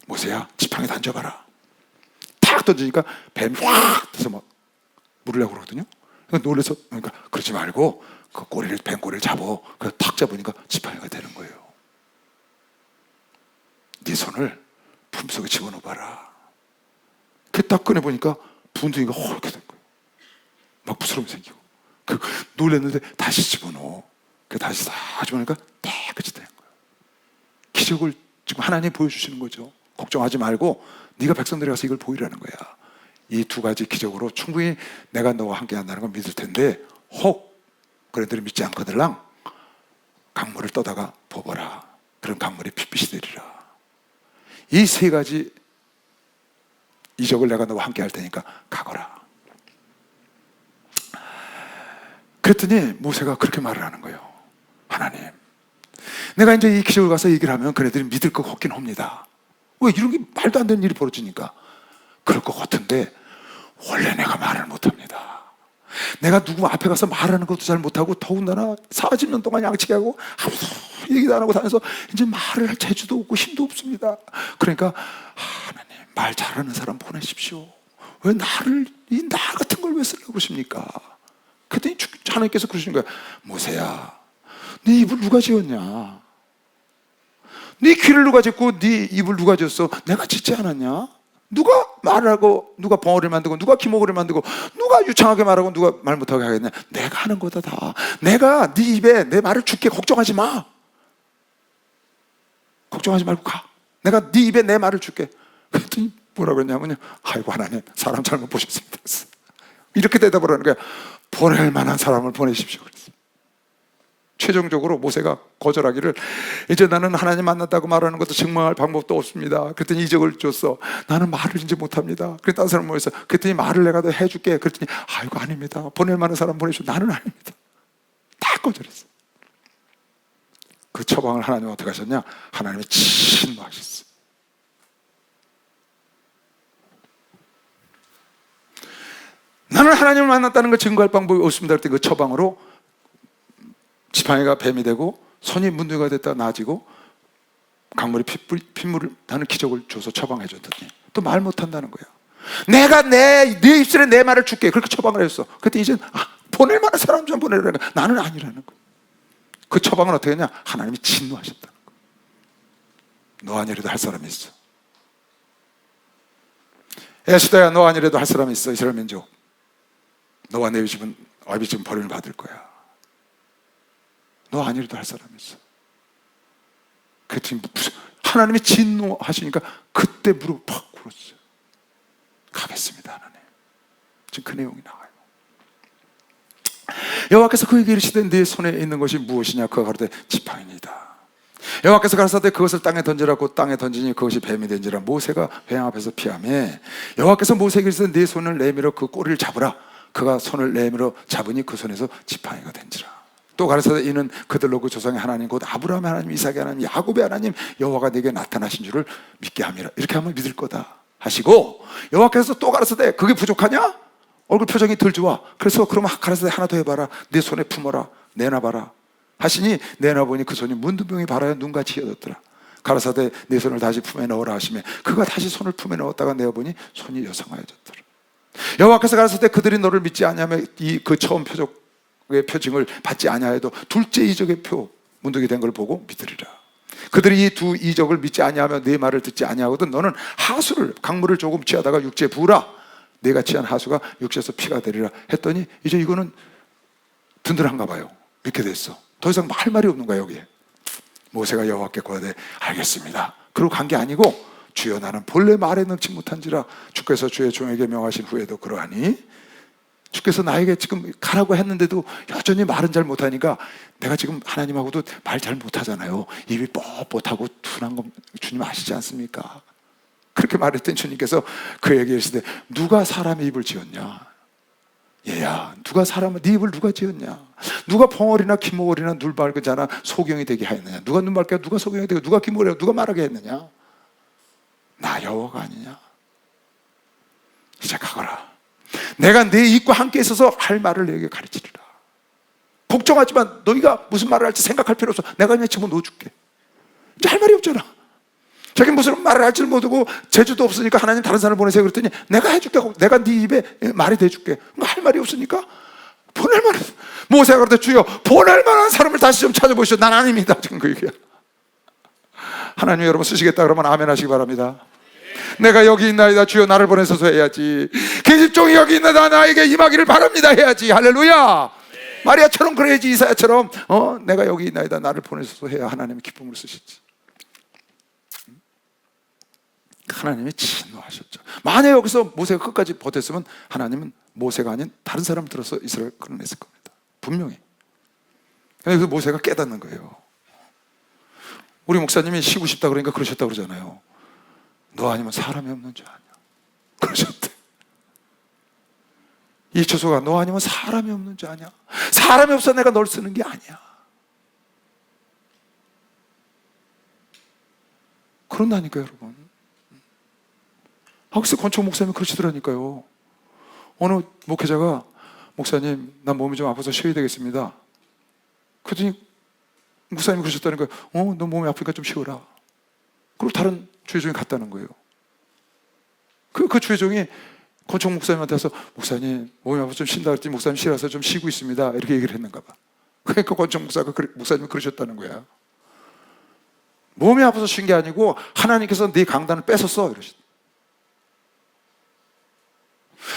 [SPEAKER 1] 모세야, 지팡이 던져봐라. 탁 던지니까 뱀이 확 해서 막 물으려고 그러거든요. 그러니까 놀라서, 그러니까 그러지 말고 그 꼬리를, 뱀 꼬리를 잡어. 그래서 탁 잡으니까 지팡이가 되는 거예요. 네 손을 품속에 집어넣어봐라. 그 딱 꺼내보니까 분둥이가 헐게 된 거예요. 막 부스럼이 생기고. 놀랐는데 다시 집어넣어. 다시 다 집어넣으니까 깨끗이 되는 거예요. 기적을 지금 하나님이 보여주시는 거죠. 걱정하지 말고 네가 백성들이 가서 이걸 보이라는 거야. 이 2가지 기적으로 충분히 내가 너와 함께 한다는 걸 믿을 텐데, 혹 그네들이 믿지 않거들랑 강물을 떠다가 부어라. 그런 강물이 핏빛이 되리라. 이 3가지 이적을 내가 너와 함께 할 테니까 가거라. 그랬더니 모세가 그렇게 말을 하는 거예요. 하나님, 내가 이제 이 기적을 가서 얘기를 하면 그네들이 믿을 것 같긴 합니다. 왜 이런 게 말도 안 되는 일이 벌어지니까. 그럴 것 같은데 원래 내가 말을 못합니다. 내가 누구 앞에 가서 말하는 것도 잘 못하고 더군다나 40년 동안 양치기하고 아무도 얘기도 안 하고 다녀서 이제 말을 할 재주도 없고 힘도 없습니다. 그러니까 하나님 말 잘하는 사람 보내십시오. 왜 나를 이 나 같은 걸 왜 쓰려고 그러십니까? 그랬더니 하나님께서 그러시는 거야. 모세야, 네 입을 누가 지었냐? 네 귀를 누가 짓고 네 입을 누가 지었어? 내가 짓지 않았냐? 누가 말을 하고 누가 벙어리를 만들고 누가 기모리를 만들고 누가 유창하게 말하고 누가 말 못하게 하겠냐? 내가 하는 거다 다. 내가 네 입에 내 말을 줄게. 걱정하지 마. 걱정하지 말고 가. 내가 네 입에 내 말을 줄게. 그랬더니 뭐라고 했냐면요, 아이고 하나님 사람 잘못 보셨습니다. 이렇게 대답을 하는 거야. 보낼 만한 사람을 보내십시오. 그랬어요. 최종적으로 모세가 거절하기를, 이제 나는 하나님 만났다고 말하는 것도 증명할 방법도 없습니다. 그랬더니 이적을 줬어. 나는 말을 이제 못합니다. 그랬더니 다른 사람 모여서, 그랬더니 말을 내가 더 해줄게. 그랬더니 아이고 아닙니다. 보낼 만한 사람 보내십시오. 나는 아닙니다. 다 거절했어. 그 처방을 하나님 어떻게 하셨냐? 하나님이 진노하셨어요. 나는 하나님을 만났다는 걸 증거할 방법이 없습니다. 그랬더니 그 처방으로 지팡이가 뱀이 되고 손이 문둥이가 됐다 나아지고 강물이 핏물을 나는 기적을 줘서 처방해 줬더니 또 말 못한다는 거야. 내가 네 입술에 내 말을 줄게. 그렇게 처방을 했어. 그때 이제 보낼 만한 사람 좀 보내라는 거야. 나는 아니라는 거야. 그 처방은 어떻게 했냐? 하나님이 진노하셨다는 거야. 너 아니래도 할 사람이 있어. 에스더야, 너 아니래도 할 사람이 있어. 이스라엘 민족, 너와 내 집은 아비 집은 버림을 받을 거야. 너 아니래도 할 사람이 있어. 그랬더니 하나님이 진노하시니까 그때 무릎을 팍 꿇었어요. 가겠습니다 하나님. 지금 그 내용이 나와요. 여호와께서 그에게 이르시되 네 손에 있는 것이 무엇이냐? 그가 가로되 지팡이니이다. 여호와께서 가라사대 그것을 땅에 던지라고 땅에 던지니 그것이 뱀이 된지라. 모세가 뱀 앞에서 피하며 여호와께서 모세에게 이르시되 네 손을 내밀어 그 꼬리를 잡으라. 그가 손을 내밀어 잡으니 그 손에서 지팡이가 된지라. 또 가라사대 이는 그들로 그 조상의 하나님 곧 아브라함의 하나님, 이삭의 하나님, 야곱의 하나님 여호와가 네게 나타나신 줄을 믿게 함이라. 이렇게 하면 믿을 거다 하시고, 여호와께서 또 가라사대 그게 부족하냐? 얼굴 표정이 덜 좋아. 그래서 그러면 가라사대 하나 더 해봐라. 내 손에 품어라. 내놔봐라 하시니 내놔보니 그 손이 문둥병이 발하여 눈같이 휘어졌더라. 가라사대 내 손을 다시 품에 넣으라 하시며 그가 다시 손을 품에 넣었다가 내어보니 손이 여성하여졌더라. 여호와께서 가라사대 그들이 너를 믿지 아니하며 이 그 처음 표적의 표징을 받지 아니하여도 둘째 이적의 표 문둥이 된 걸 보고 믿으리라. 그들이 이 두 이적을 믿지 아니하며 네 말을 듣지 아니하거든 너는 하수를 강물을 조금 취하다가 육지에 부으라. 내가 취한 하수가 육지에서 피가 되리라 했더니 이제 이거는 든든한가 봐요. 이렇게 됐어. 더 이상 할 말이 없는 거야. 여기에 모세가 여호와께 고하되 알겠습니다. 그러고 간 게 아니고 주여 나는 본래 말에 능치 못한지라. 주께서 주의 종에게 명하신 후에도 그러하니, 주께서 나에게 지금 가라고 했는데도 여전히 말은 잘 못하니까, 내가 지금 하나님하고도 말 잘 못하잖아요. 입이 뻣뻣하고 둔한 거 주님 아시지 않습니까? 그렇게 말했더니 주님께서 그에게 이르시되 누가 사람의 입을 지었냐? 얘야, 누가 사람의 네 입을 누가 지었냐? 누가 벙어리나 기모리나 눈맑은 자나 소경이 되게 하였느냐? 누가 눈맑게 누가 소경이 되고 누가 기모리고 누가 말하게 했느냐? 나 여호와가 아니냐? 이제 가거라. 내가 네 입과 함께 있어서 할 말을 너에게 가르치리라. 걱정하지만 너희가 무슨 말을 할지 생각할 필요 없어. 내가 그냥 집어넣어줄게. 이제 할 말이 없잖아. 자기 무슨 말을 할지 모르고 재주도 없으니까 하나님 다른 사람을 보내세요 그랬더니 내가 해줄게. 내가 네 입에 말이 돼줄게. 할 말이 없으니까 보낼 만한, 모세가 그러되 주여 보낼 만한 사람을 다시 좀 찾아보시오. 난 아닙니다. 지금 그 얘기야. 하나님 여러분 쓰시겠다 그러면 아멘 하시기 바랍니다. 내가 여기 있나이다 주여 나를 보내소서 해야지. 계집종이 여기 있나이다 나에게 임하기를 바랍니다 해야지. 할렐루야. 마리아처럼 그래야지. 이사야처럼 내가 여기 있나이다 나를 보내소서 해야 하나님의 기쁨을 쓰시지. 하나님이 진노하셨죠. 만약 여기서 모세가 끝까지 버텼으면 하나님은 모세가 아닌 다른 사람 들어서 이스라엘을 끌어냈을 겁니다. 분명히. 그래서 모세가 깨닫는 거예요. 우리 목사님이 쉬고 싶다 그러니까 그러셨다 그러잖아요. 너 아니면 사람이 없는 줄 아냐? 그러셨대. 이 처소가 너 아니면 사람이 없는 줄 아냐? 사람이 없어 내가 널 쓰는 게 아니야. 그런다니까요, 여러분. 그래서 권총 목사님이 그러시더라니까요. 어느 목회자가 목사님, 난 몸이 좀 아파서 쉬어야 되겠습니다. 그랬더니 목사님이 그러셨다는 거예요. 너 몸이 아프니까 좀 쉬어라. 그리고 다른 주회종이 갔다는 거예요. 그 주회종이 권총 목사님한테 와서 목사님 몸이 아파서 좀 쉰다 그랬더니 목사님 쉬라서 좀 쉬고 있습니다. 이렇게 얘기를 했는가 봐. 그러니까 권총 목사님이 그러셨다는 거야. 몸이 아파서 쉰 게 아니고 하나님께서 네 강단을 뺏었어 이러시더라.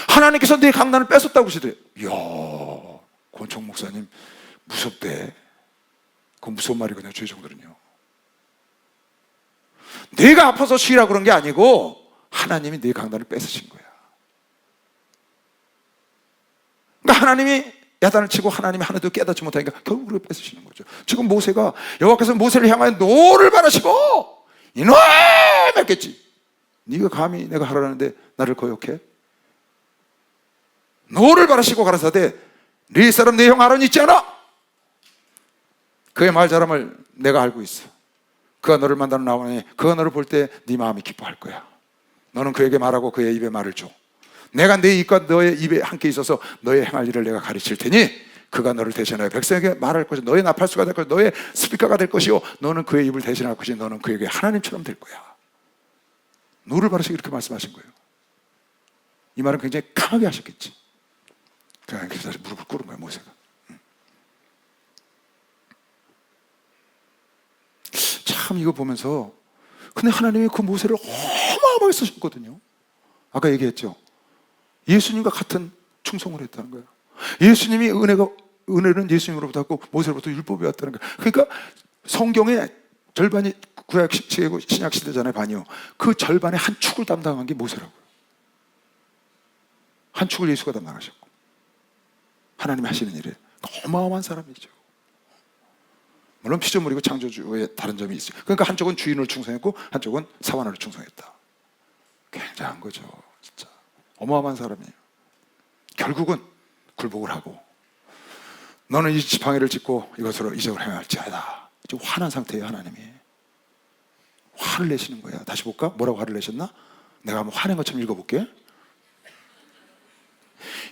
[SPEAKER 1] 하나님께서 네 강단을 뺏었다고 그러시더래요. 이야, 권총 목사님 무섭대. 그건 무서운 말이거든요, 주의종들은요. 네가 아파서 쉬라 그런 게 아니고 하나님이 네 강단을 뺏으신 거야. 그러니까 하나님이 야단을 치고 하나님이 하나도 깨닫지 못하니까 결국 우리가 뺏으시는 거죠. 지금 모세가 여호와께서 모세를 향하여 노를 바라시고 이놈 했겠지. 네가 감히 내가 하라는데 나를 거역해? 노를 바라시고 가라사대 네 사람 내 형 아론이 있지 않아? 그의 말 잘함을 내가 알고 있어. 그가 너를 만나러 나오니 그가 너를 볼 때 네 마음이 기뻐할 거야. 너는 그에게 말하고 그의 입에 말을 줘. 내가 내 입과 너의 입에 함께 있어서 너의 행할 일을 내가 가르칠 테니 그가 너를 대신하여 백성에게 말할 것이 너의 나팔수가 될 것이 너의 스피커가 될 것이요 너는 그의 입을 대신할 것이 너는 그에게 하나님처럼 될 거야. 노를 바라시고 이렇게 말씀하신 거예요. 이 말은 굉장히 강하게 하셨겠지. 그래서 다시 무릎을 꿇은 거예요, 모세가. 참 이거 보면서 근데 하나님이 그 모세를 어마어마하게 쓰셨거든요. 아까 얘기했죠. 예수님과 같은 충성을 했다는 거예요. 예수님이 은혜는 예수님으로부터 왔고 모세로부터 율법이 왔다는 거예요. 그러니까 성경의 절반이 구약 시대고 신약 시대잖아요, 반이요. 그 절반의 한 축을 담당한 게 모세라고요. 한 축을 예수가 담당하셨고 하나님이 하시는 일에 어마어마한 사람이죠. 물론 피조물이고 창조주의 다른 점이 있어요. 그러니까 한쪽은 주인을 충성했고 한쪽은 사원을 충성했다. 굉장한 거죠. 진짜 어마어마한 사람이에요. 결국은 굴복을 하고 너는 이 지팡이를 짚고 이것으로 이적을 행할지어다. 지금 화난 상태예요. 하나님이 화를 내시는 거야. 다시 볼까? 뭐라고 화를 내셨나? 내가 한번 화낸 것처럼 읽어볼게.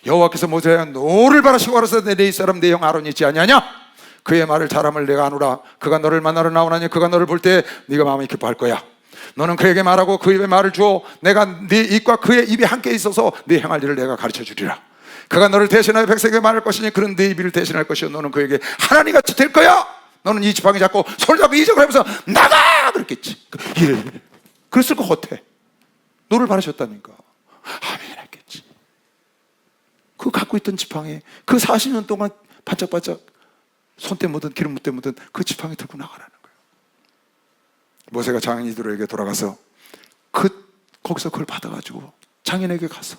[SPEAKER 1] 여호와께서 모세에게 노를 바라시고 가라사대 네 사람 내 형 아론이 있지 아니하냐? 그의 말을 잘함을 내가 아노라. 그가 너를 만나러 나오나니 그가 너를 볼 때 네가 마음이 기뻐할 거야. 너는 그에게 말하고 그 입에 말을 주어 내가 네 입과 그의 입이 함께 있어서 네 행할 일을 내가 가르쳐 주리라. 그가 너를 대신하여 백성에게 말할 것이니 그는 네 입을 대신할 것이요 너는 그에게 하나님같이 될 거야. 너는 이 지팡이 잡고 손을 잡고 이적을 하면서 나가! 그랬겠지. 예. 그랬을 것 같아. 노를 바라셨다니까. 아멘 했겠지. 그 갖고 있던 지팡이 그 40년 동안 반짝반짝 손때 묻은 기름 묻때 묻은 그 지팡이 들고 나가라는 거예요. 모세가 장인 이드로에게 돌아가서 거기서 그걸 받아가지고 장인에게 가서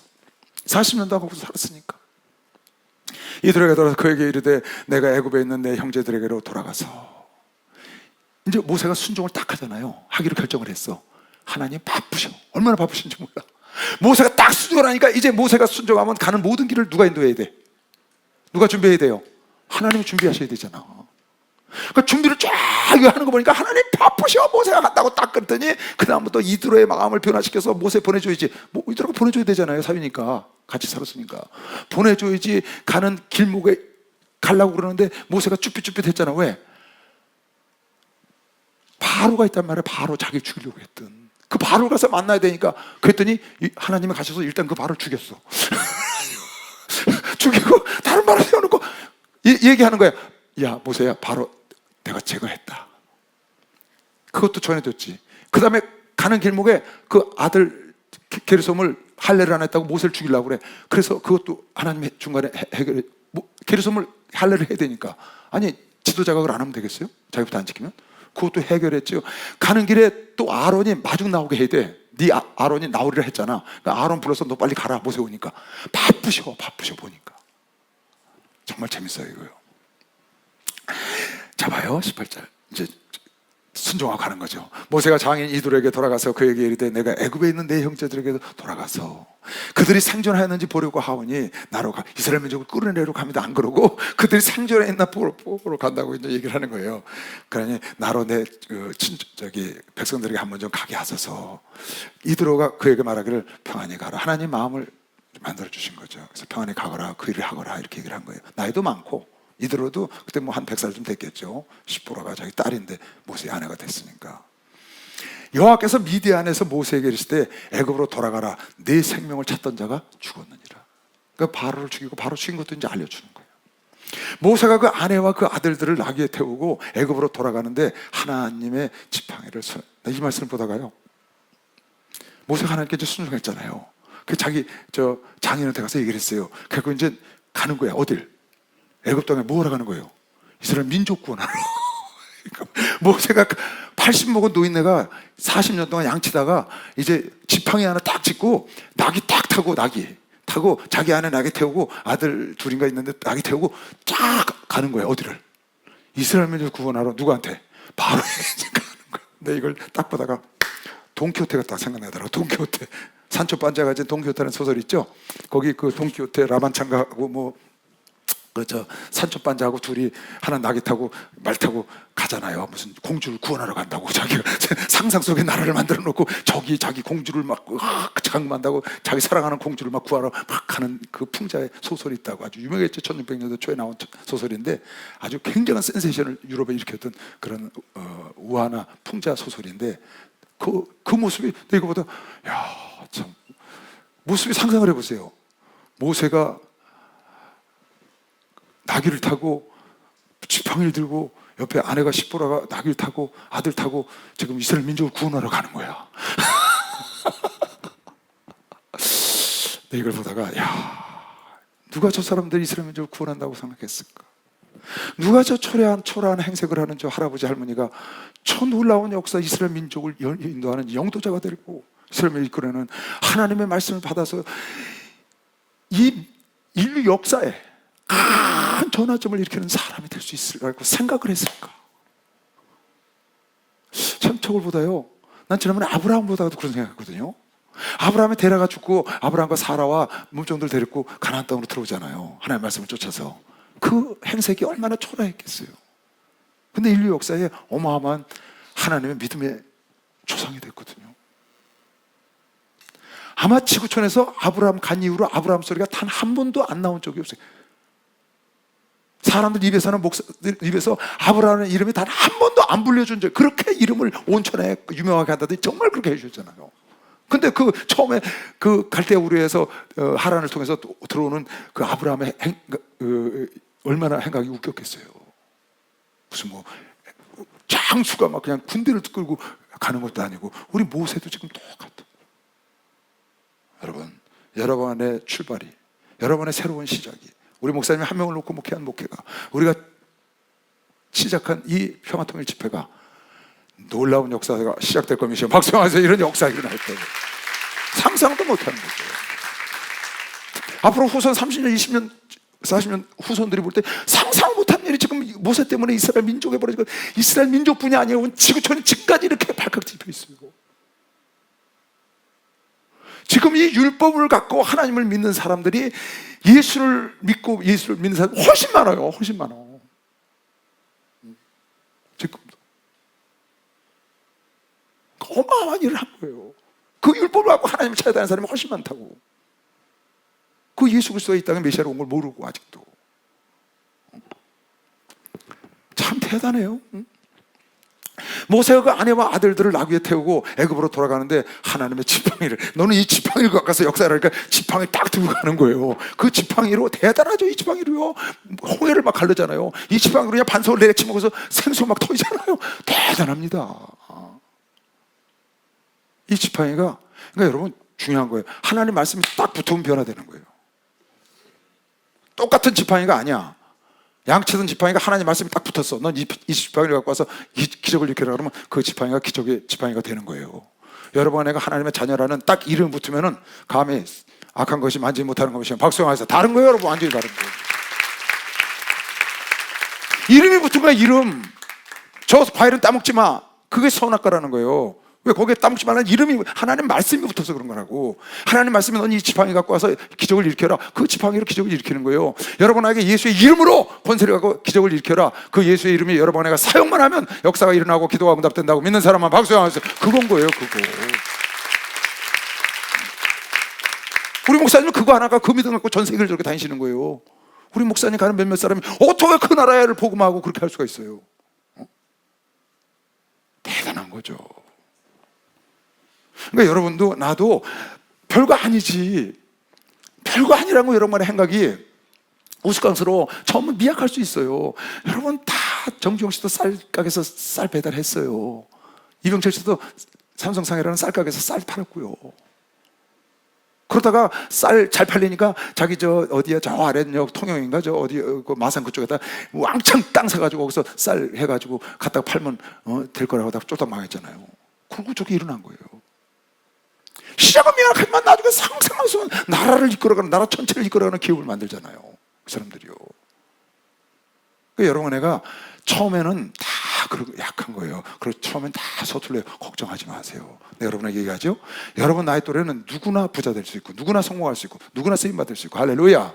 [SPEAKER 1] 40년도 거기서 살았으니까 이드로에게 돌아서 그에게 이르되 내가 애굽에 있는 내 형제들에게로 돌아가서 이제 모세가 순종을 딱 하잖아요. 하기로 결정을 했어. 하나님 바쁘셔. 얼마나 바쁘신지 몰라. 모세가 딱 순종을 하니까 이제 모세가 순종하면 가는 모든 길을 누가 인도해야 돼? 누가 준비해야 돼요? 하나님이 준비하셔야 되잖아. 그러니까 준비를 쫙 하는 거 보니까 하나님 바쁘셔. 모세가 간다고 딱 그랬더니 그 다음부터 이드로의 마음을 변화시켜서 모세 보내줘야지. 이드로가 보내줘야 되잖아요. 사위니까 같이 살았으니까 보내줘야지. 가는 길목에 가려고 그러는데 모세가 쭈삣쭈삣 했잖아. 왜? 바로가 있단 말이야. 바로 자기를 죽이려고 했던 그 바로를 가서 만나야 되니까 그랬더니 하나님이 가셔서 일단 그 바로를 죽였어. 죽이고 다른 바로 세워놓고 얘기하는 거야. 야 모세야 바로 내가 제거했다. 그것도 전해줬지. 그 다음에 가는 길목에 그 아들 게르솜을 할례를 안 했다고 모세를 죽이려고 그래. 그래서 그것도 하나님의 중간에 해결해. 게르솜을 할례를 해야 되니까. 아니 지도 자격을 안 하면 되겠어요? 자기부터 안 지키면? 그것도 해결했죠. 가는 길에 또 아론이 마중 나오게 해야 돼. 네 아론이 나오리라 했잖아. 그러니까 아론 불러서 너 빨리 가라. 모세 오니까. 바쁘셔 보니까. 정말 재밌어요 이거요. 자 봐요 18절. 이제 순종하고 가는 거죠. 모세가 장인 이들에게 돌아가서 그에게 이르되 내가 애굽에 있는 내 형제들에게도 돌아가서 그들이 생존하였는지 보려고 하오니 나로 이스라엘 민족을 끌어내려 갑니다. 안 그러고 그들이 생존했나 보러 간다고 이제 얘기를 하는 거예요. 그러니 나로 내 백성들에게 한번 좀 가게 하소서. 이드로가 그에게 말하기를 평안히 가라. 하나님 마음을 만들어 주신 거죠. 그래서 평안히 가거라, 그 일을 하거라 이렇게 얘기를 한 거예요. 나이도 많고 이들어도 그때 뭐 한 100살 좀 됐겠죠. 시보라가 자기 딸인데 모세의 아내가 됐으니까. 여호와께서 미디안에서 모세에게 이르시되 애굽으로 돌아가라. 내 생명을 찾던 자가 죽었느니라. 그러니까 바로를 죽이고 바로 죽인 것도 이제 알려주는 거예요. 모세가 그 아내와 그 아들들을 나귀에 태우고 애굽으로 돌아가는데 하나님의 지팡이를 이 말씀을 보다가요, 모세가 하나님께 이제 순종했잖아요. 그 자기 장인한테 가서 얘기를 했어요. 그리고 이제 가는 거야. 어딜? 애굽 땅에 뭐 하러 가는 거예요? 이스라엘 민족 구원하러. 모세가 80 먹은 노인네가 40년 동안 양치다가 이제 지팡이 하나 딱 짚고 나귀 딱 타고 자기 아내 나귀 태우고 아들 둘인가 있는데 나귀 태우고 쫙 가는 거예요. 어디를? 이스라엘 민족 구원하러. 누구한테? 바로에게 가는 거예요. 근데 이걸 딱 보다가 돈키호테가 딱 생각나더라고요. 돈키호테. 산초 반지가 가진 돈키호테라는 소설 있죠? 거기 그 돈키호테 라만창가하고 산초 반지하고 둘이 하나 나귀 타고 말 타고 가잖아요. 무슨 공주를 구원하러 간다고 자기가 상상 속에 나라를 만들어 놓고 저기 자기 공주를 막 장만다고 자기 사랑하는 공주를 막 구하러 막 가는 그 풍자의 소설이 있다고. 아주 유명했죠. 1600년대 초에 나온 소설인데 아주 굉장한 센세이션을 유럽에 일으켰던 그런 우화나 풍자 소설인데 그 모습이 이거보다 참 모습이 상상을 해보세요. 모세가 나귀를 타고 지팡이를 들고 옆에 아내가 시보라가 나귀를 타고 아들 타고 지금 이스라엘 민족을 구원하러 가는 거야. 이걸 보다가 누가 저 사람들이 이스라엘 민족을 구원한다고 생각했을까? 누가 저 초라한 행색을 하는 저 할아버지 할머니가 저 놀라운 역사 이스라엘 민족을 인도하는 영도자가 되고 이스라엘을 이끌어내는 하나님의 말씀을 받아서 이 인류 역사에 큰 전환점을 일으키는 사람이 될 수 있을까 생각을 했을까? 참 저걸 보다요, 난 지난번에 아브라함보다도 그런 생각했거든요. 아브라함이 데려가 죽고 아브라함과 사라와 문종들 데리고 가나안 땅으로 들어오잖아요. 하나님의 말씀을 쫓아서. 그 행색이 얼마나 초라했겠어요. 근데 인류 역사에 어마어마한 하나님의 믿음의 조상이 됐거든요. 아마 지구촌에서 아브라함 간 이후로 아브라함 소리가 단 한 번도 안 나온 적이 없어요. 사람들 입에서는 목사들 입에서 아브라함의 이름이 단 한 번도 안 불려준 적, 그렇게 이름을 온천에 유명하게 한다더니 정말 그렇게 해주셨잖아요. 근데 그 처음에 그 갈대아 우르에서 하란을 통해서 들어오는 그 아브라함의 얼마나 행각이 웃겼겠어요. 무슨 장수가 막 그냥 군대를 끌고 가는 것도 아니고 우리 모세도 지금 똑같아. 여러분의 출발이, 여러분의 새로운 시작이, 우리 목사님이 한 명을 놓고 목회한 목회가, 우리가 시작한 이 평화통일 집회가 놀라운 역사가 시작될 겁니다. 박수하면서 이런 역사가 일어날 거예요. 상상도 못하는 거죠. 앞으로 후손 30년, 20년, 40년 후손들이 볼 때 상상 못한 일이 지금 모세 때문에 이스라엘 민족에 벌어지고, 이스라엘 민족뿐이 아니고 지구촌이 지금까지 이렇게 발칵 짚혀 있어요. 지금 이 율법을 갖고 하나님을 믿는 사람들이 예수를 믿고 예수를 믿는 사람이 훨씬 많아요. 훨씬 많아. 지금도 어마어마한 일을 한 거예요. 그 율법을 갖고 하나님을 찾아다니는 사람이 훨씬 많다고. 그 예수 그리스도가 이 땅에 메시아로 온 걸 모르고 아직도. 참 대단해요. 모세가 그 아내와 아들들을 나귀에 태우고 애굽으로 돌아가는데 하나님의 지팡이를, 너는 이 지팡이를 갖고 가서 역사를 하니까 지팡이 딱 들고 가는 거예요. 그 지팡이로, 대단하죠. 이 지팡이로요, 홍해를 막 가르잖아요. 이 지팡이로 그냥 반석을 내리치면서 생수 막 터지잖아요. 대단합니다. 이 지팡이가, 그러니까 여러분 중요한 거예요. 하나님 말씀이 딱 붙으면 변화되는 거예요. 똑같은 지팡이가 아니야. 양치던 지팡이가 하나님 말씀이 딱 붙었어. 넌 이 지팡이를 갖고 와서 기적을 일으키라 그러면 그 지팡이가 기적의 지팡이가 되는 거예요. 여러분, 내가 하나님의 자녀라는 딱 이름 붙으면은 감히 악한 것이 만지지 못하는 것이 박수영하면서 다른 거예요. 여러분, 완전히 다른 거예요. 이름이 붙은 거야. 이름. 저 과일은 따먹지 마. 그게 선악과라는 거예요. 왜 거기에 땀붙지 말라는 이름이 하나님 말씀이 붙어서 그런 거라고. 하나님 말씀이 너는 이 지팡이 갖고 와서 기적을 일으켜라. 그 지팡이로 기적을 일으키는 거예요. 여러분에게 예수의 이름으로 권세를 갖고 기적을 일으켜라. 그 예수의 이름이 여러분에게 사용만 하면 역사가 일어나고 기도가 응답된다고 믿는 사람만 박수 하면서 그건 거예요. 그거. 우리 목사님은 그거 하나가 그 믿음 갖고 전 세계를 저렇게 다니시는 거예요. 우리 목사님 가는 몇몇 사람이 어떻게 그 나라를 복음하고 그렇게 할 수가 있어요? 대단한 거죠. 그러니까 여러분도 나도 별거 아니지, 별거 아니라는 거 여러분의 생각이 우스꽝스러워. 처음은 미약할 수 있어요. 여러분 다 정지용 씨도 쌀가게에서 쌀 배달했어요. 이병철 씨도 삼성상해라는 쌀가게에서 쌀 팔았고요. 그러다가 쌀 잘 팔리니까 자기 저 어디야 저 아랫역 통영인가 저 어디 그 마산 그쪽에다 왕창 땅 사가지고 거기서 쌀 해가지고 갖다가 팔면 될 거라고 하다가 쫄딱 망했잖아요. 그리고 저게 일어난 거예요. 시작은 미약하지만 나중에 상상할 수 없는 나라를 이끌어가는, 나라 전체를 이끌어가는 기업을 만들잖아요. 그 사람들이요. 그러니까 여러분 내가 처음에는 다 그러고 약한 거예요. 그리고 처음엔 다 서툴러요. 걱정하지 마세요. 내가 여러분에게 얘기하죠. 여러분 나이 또래는 누구나 부자 될 수 있고 누구나 성공할 수 있고 누구나 쓰임 받을 수 있고 할렐루야.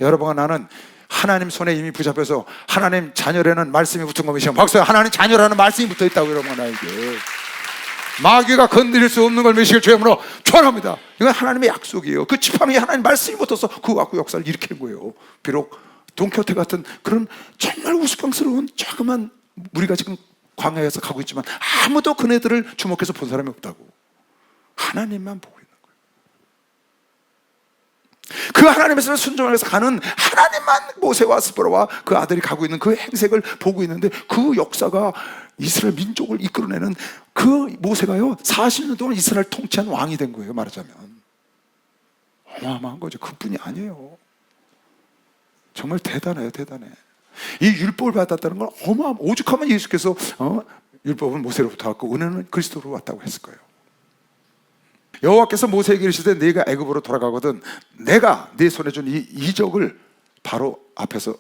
[SPEAKER 1] 여러분과 나는 하나님 손에 이미 붙잡혀서 하나님 자녀라는 말씀이 붙은 것이죠. 박수야. 하나님 자녀라는 말씀이 붙어 있다고 여러분과 나에게. 마귀가 건드릴 수 없는 걸 메시기를 주임으로 축원합니다. 이건 하나님의 약속이에요. 그 지팡이에 하나님 말씀이 붙어서 그거 갖고 역사를 일으키는 거예요. 비록 돈키호테 같은 그런 정말 우스꽝스러운 조그만 우리가 지금 광야에서 가고 있지만 아무도 그네들을 주목해서 본 사람이 없다고. 하나님만 보고 있는 거예요. 그 하나님의 순종해서 가는 하나님만 모세와 스포라와 그 아들이 가고 있는 그 행색을 보고 있는데 그 역사가 이스라엘 민족을 이끌어내는 그 모세가요 40년 동안 이스라엘 통치한 왕이 된 거예요. 말하자면 어마어마한 거죠. 그뿐이 아니에요. 정말 대단해요. 대단해. 이 율법을 받았다는 건 오죽하면 예수께서 율법은 모세로부터 왔고 은혜는 그리스도로 왔다고 했을 거예요. 여호와께서 모세에게 이르시되 네가 애굽으로 돌아가거든 내가 네 손에 준 이 이적을 바로 앞에서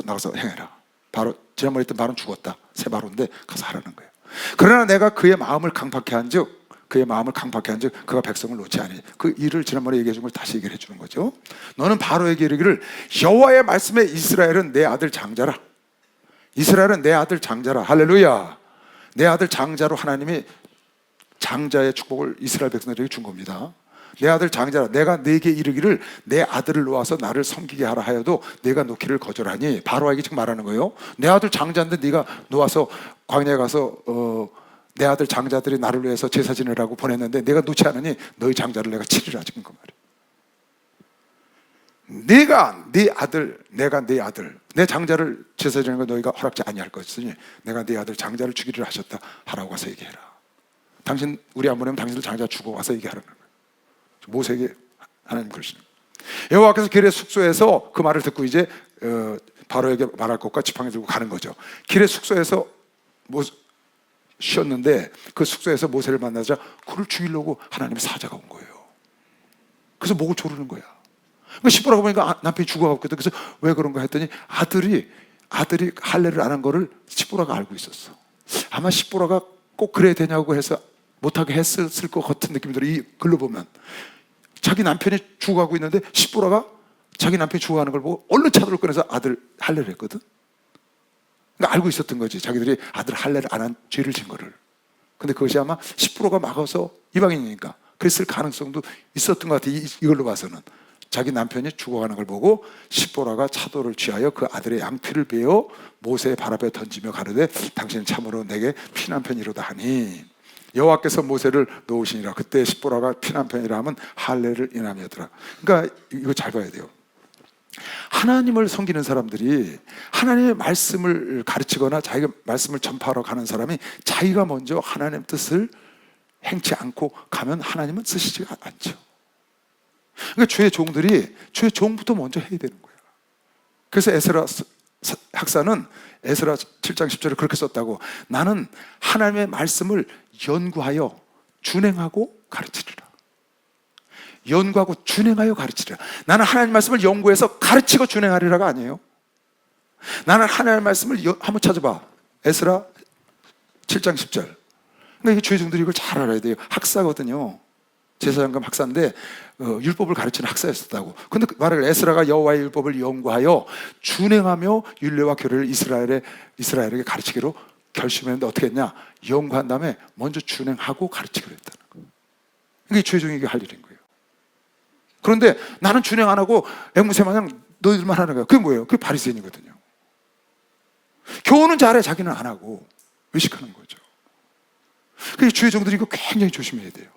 [SPEAKER 1] 나가서 행해라. 바로 지난번에 했던 바로는 죽었다. 새 바로인데 가서 하라는 거예요. 그러나 내가 그의 마음을 강팍해 한즉 그가 백성을 놓지 아니. 그 일을 지난번에 얘기해 준 걸 다시 얘기를 해 주는 거죠. 너는 바로에게 이르기를 여호와의 말씀에 이스라엘은 내 아들 장자라. 이스라엘은 내 아들 장자라. 할렐루야. 내 아들 장자로 하나님이 장자의 축복을 이스라엘 백성들에게 준 겁니다. 내 아들 장자라. 내가 네게 이르기를 내 아들을 놓아서 나를 섬기게 하라 하여도 내가 놓기를 거절하니. 바로에게 지금 말하는 거예요. 내 아들 장자인데 네가 놓아서 광야에 가서 내 아들 장자들이 나를 위해서 제사 지내라고 보냈는데 내가 놓지 않으니 너희 장자를 내가 치리라. 지금 그 말이에요. 내가 네 아들 내 장자를 제사 지내는 거 너희가 허락지 아니할 것이니 내가 네 아들 장자를 죽이리라 하셨다 하라고 와서 얘기해라. 당신 우리 안 보내면 당신들 장자 죽어 와서 얘기하라는 거예요. 모세에게 하나님 그러시는 거예요. 여호와께서 길의 숙소에서 그 말을 듣고 이제 바로에게 말할 것과 지팡이 들고 가는 거죠. 길의 숙소에서 쉬었는데 그 숙소에서 모세를 만나자 그를 죽이려고 하나님의 사자가 온 거예요. 그래서 목을 조르는 거야. 그러니까 시보라가 보니까 남편이 죽어가고 있거든. 그래서 왜 그런가 했더니 아들이 할례를 안 한 거를 시보라가 알고 있었어. 아마 시보라가 꼭 그래야 되냐고 해서 못하게 했을 것 같은 느낌이 들어. 이 글로 보면 자기 남편이 죽어가고 있는데 시보라가 자기 남편이 죽어가는 걸 보고 얼른 차도를 꺼내서 아들 할례를 했거든. 그러니까 알고 있었던 거지. 자기들이 아들 할례를 안 한 죄를 진 거를. 근데 그것이 아마 10%가 막아서 이방인이니까 그랬을 가능성도 있었던 것 같아. 이걸로 봐서는 자기 남편이 죽어가는 걸 보고 시보라가 차도를 취하여 그 아들의 양피를 베어 모세의 발 앞에 던지며 가르되 당신은 참으로 내게 피난편이로다 하니 여호와께서 모세를 놓으시니라. 그때 시보라가 피난편이라 하면 할례를 인함이었더라. 그러니까 이거 잘 봐야 돼요. 하나님을 섬기는 사람들이 하나님의 말씀을 가르치거나 자기가 말씀을 전파하러 가는 사람이 자기가 먼저 하나님의 뜻을 행치 않고 가면 하나님은 쓰시지가 않죠. 그러니까 주의 종들이 주의 종부터 먼저 해야 되는 거예요. 그래서 에스라 학사는 에스라 7장 10절에 그렇게 썼다고. 나는 하나님의 말씀을 연구하여 준행하고 가르치리라. 연구하고 준행하여 가르치리라. 나는 하나님 말씀을 연구해서 가르치고 준행하리라가 아니에요. 나는 하나님 말씀을 한번 찾아봐. 에스라 7장 10절. 그러니까 이게 주의 종들이 이걸 잘 알아야 돼요. 학사거든요. 제사장감 학사인데 율법을 가르치는 학사였었다고. 근데 말을 에스라가 여호와의 율법을 연구하여 준행하며 율례와 규례를 이스라엘에게 가르치기로 결심했는데 어떻게 했냐? 연구한 다음에 먼저 준행하고 가르치기로 했다는 거예요. 이게 주의 종에게 할 일인 거예요. 그런데 나는 준행 안 하고 앵무새 마냥 너희들만 하는 거야. 그게 뭐예요? 그게 바리새인이거든요. 교훈은 잘해, 자기는 안 하고 의식하는 거죠. 그게 주의 종들이 이거 굉장히 조심해야 돼요.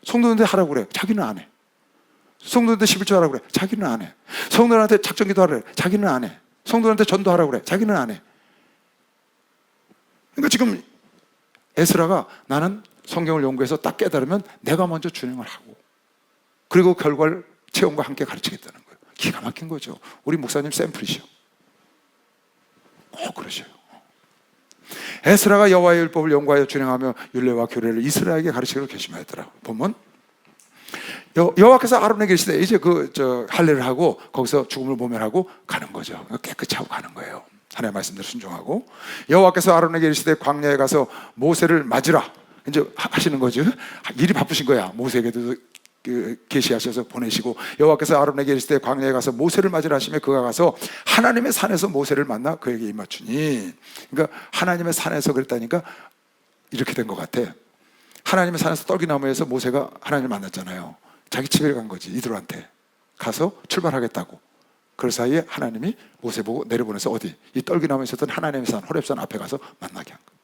[SPEAKER 1] 성도들한테 하라고 그래, 자기는 안 해. 성도들한테 11조 하라고 그래, 자기는 안 해. 성도들한테 작전기도 하라고 그래, 자기는 안 해. 성도들한테 전도하라고 그래, 자기는 안 해. 그러니까 지금 에스라가 나는 성경을 연구해서 딱 깨달으면 내가 먼저 준행을 하고 그리고 결과를 체험과 함께 가르치겠다는 거예요. 기가 막힌 거죠. 우리 목사님 샘플이시오. 꼭 그러셔요. 에스라가 여호와의 율법을 연구하여 준행하며 율례와 규례를 이스라엘에게 가르치기로 결심하였더라. 보면 여호와께서 아론에게 이르시되 이제 할례를 하고 거기서 죽음을 모면하고 가는 거죠. 깨끗이 하고 가는 거예요. 하나님의 말씀대로 순종하고 여호와께서 아론에게 이르시되 광야에 가서 모세를 맞으라. 이제 하시는 거죠. 일이 바쁘신 거야. 모세에게도 계시하셔서 보내시고 여호와께서 아론에게 이르시되 광야에 가서 모세를 맞으라 하시며 그가 가서 하나님의 산에서 모세를 만나 그에게 입맞추니. 그러니까 하나님의 산에서 그랬다니까 이렇게 된 것 같아. 하나님의 산에서 떨기나무에서 모세가 하나님을 만났잖아요. 자기 집에 간 거지. 이들한테 가서 출발하겠다고. 그 사이에 하나님이 모세 보고 내려보내서 어디? 이 떨기나무에 있었던 하나님의 산 호렙산 앞에 가서 만나게 한 거예요.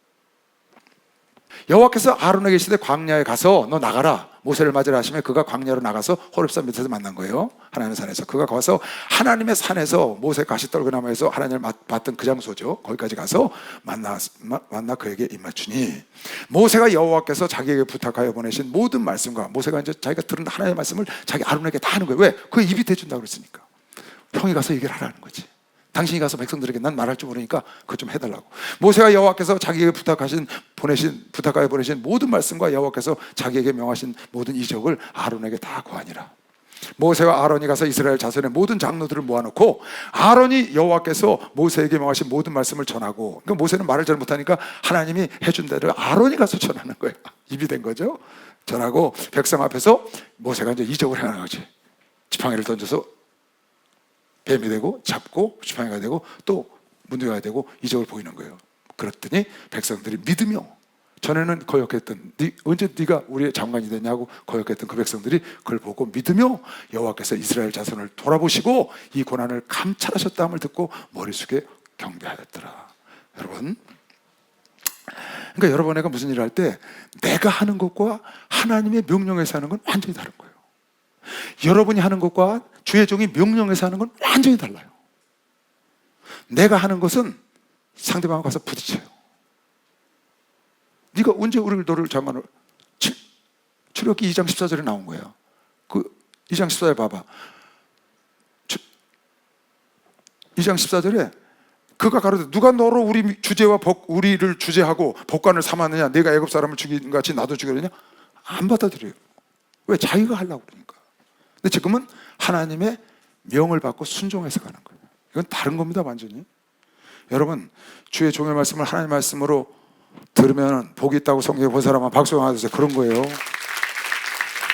[SPEAKER 1] 여호와께서 아론에게 이르시되 광야에 가서 너 나가라. 모세를 맞으라 하시며 그가 광야로 나가서 호렙산 밑에서 만난 거예요. 하나님의 산에서. 그가 가서 하나님의 산에서 모세 가시 떨기나무에서 하나님을 봤던 그 장소죠. 거기까지 가서 만나 그에게 입맞추니 모세가 여호와께서 자기에게 부탁하여 보내신 모든 말씀과 모세가 이제 자기가 들은 하나님의 말씀을 자기 아론에게 다 하는 거예요. 왜? 그 입이 대준다고 그랬으니까. 형이 가서 얘기를 하라는 거지. 당신이 가서 백성들에게 난 말할 줄 모르니까 그것 좀 해달라고. 모세가 여호와께서 자기에게 부탁하여 보내신 모든 말씀과 여호와께서 자기에게 명하신 모든 이적을 아론에게 다 고하니라. 모세와 아론이 가서 이스라엘 자손의 모든 장로들을 모아놓고 아론이 여호와께서 모세에게 명하신 모든 말씀을 전하고, 그러니까 모세는 말을 잘 못하니까 하나님이 해준 대로 아론이 가서 전하는 거예요. 입이 된 거죠. 전하고 백성 앞에서 모세가 이제 이적을 해나가는 거지. 지팡이를 던져서 뱀이 되고 잡고 지팡이가 되고 또 문둥이가 되고 이적을 보이는 거예요. 그랬더니 백성들이 믿으며, 전에는 거역했던 언제 네가 우리의 장관이 되냐고 거역했던 그 백성들이 그걸 보고 믿으며 여호와께서 이스라엘 자손을 돌아보시고 이 고난을 감찰하셨다함을 듣고 머리 숙여 경배하였더라. 여러분, 그러니까 여러분에게 무슨 일을 할 때 내가 하는 것과 하나님의 명령에서 하는 건 완전히 다른 거예요. 여러분이 하는 것과 주의 종이 명령해서 하는 건 완전히 달라요. 내가 하는 것은 상대방과 가서 부딪혀요. 네가 언제 너를 장관을 출애굽기 2장 14절에 나온 거예요. 그 2장 14절 봐봐. 2장 14절에 그가 가로되 누가 너로 우리를 주제하고 복관을 삼았느냐? 내가 애굽 사람을 죽인 같이 나도 죽이려냐? 안 받아들여요. 왜? 자기가 하려고 그러니까. 근데 지금은 하나님의 명을 받고 순종해서 가는 거예요. 이건 다른 겁니다, 완전히. 여러분, 주의 종의 말씀을 하나님의 말씀으로 들으면 복이 있다고 성경에 본 사람은 박수 한번 주세요. 그런 거예요.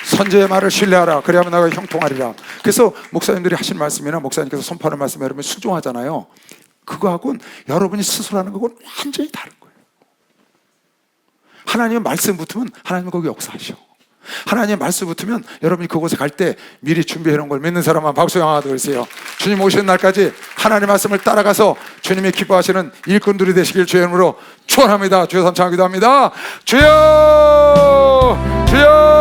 [SPEAKER 1] 선지의 말을 신뢰하라. 그래야만 나가 형통하리라. 그래서 목사님들이 하신 말씀이나 목사님께서 선포하는 말씀에 여러분 순종하잖아요. 그거하고는 여러분이 스스로 하는 거하고는 완전히 다른 거예요. 하나님의 말씀 붙으면 하나님은 거기 역사하셔. 하나님의 말씀 붙으면 여러분이 그곳에 갈 때 미리 준비해 놓은 걸 믿는 사람만 박수 하나 드리세요. 주님 오시는 날까지 하나님의 말씀을 따라가서 주님이 기뻐하시는 일꾼들이 되시길 주의 이름으로 축원합니다. 주여 삼창 기도합니다. 주여, 주여.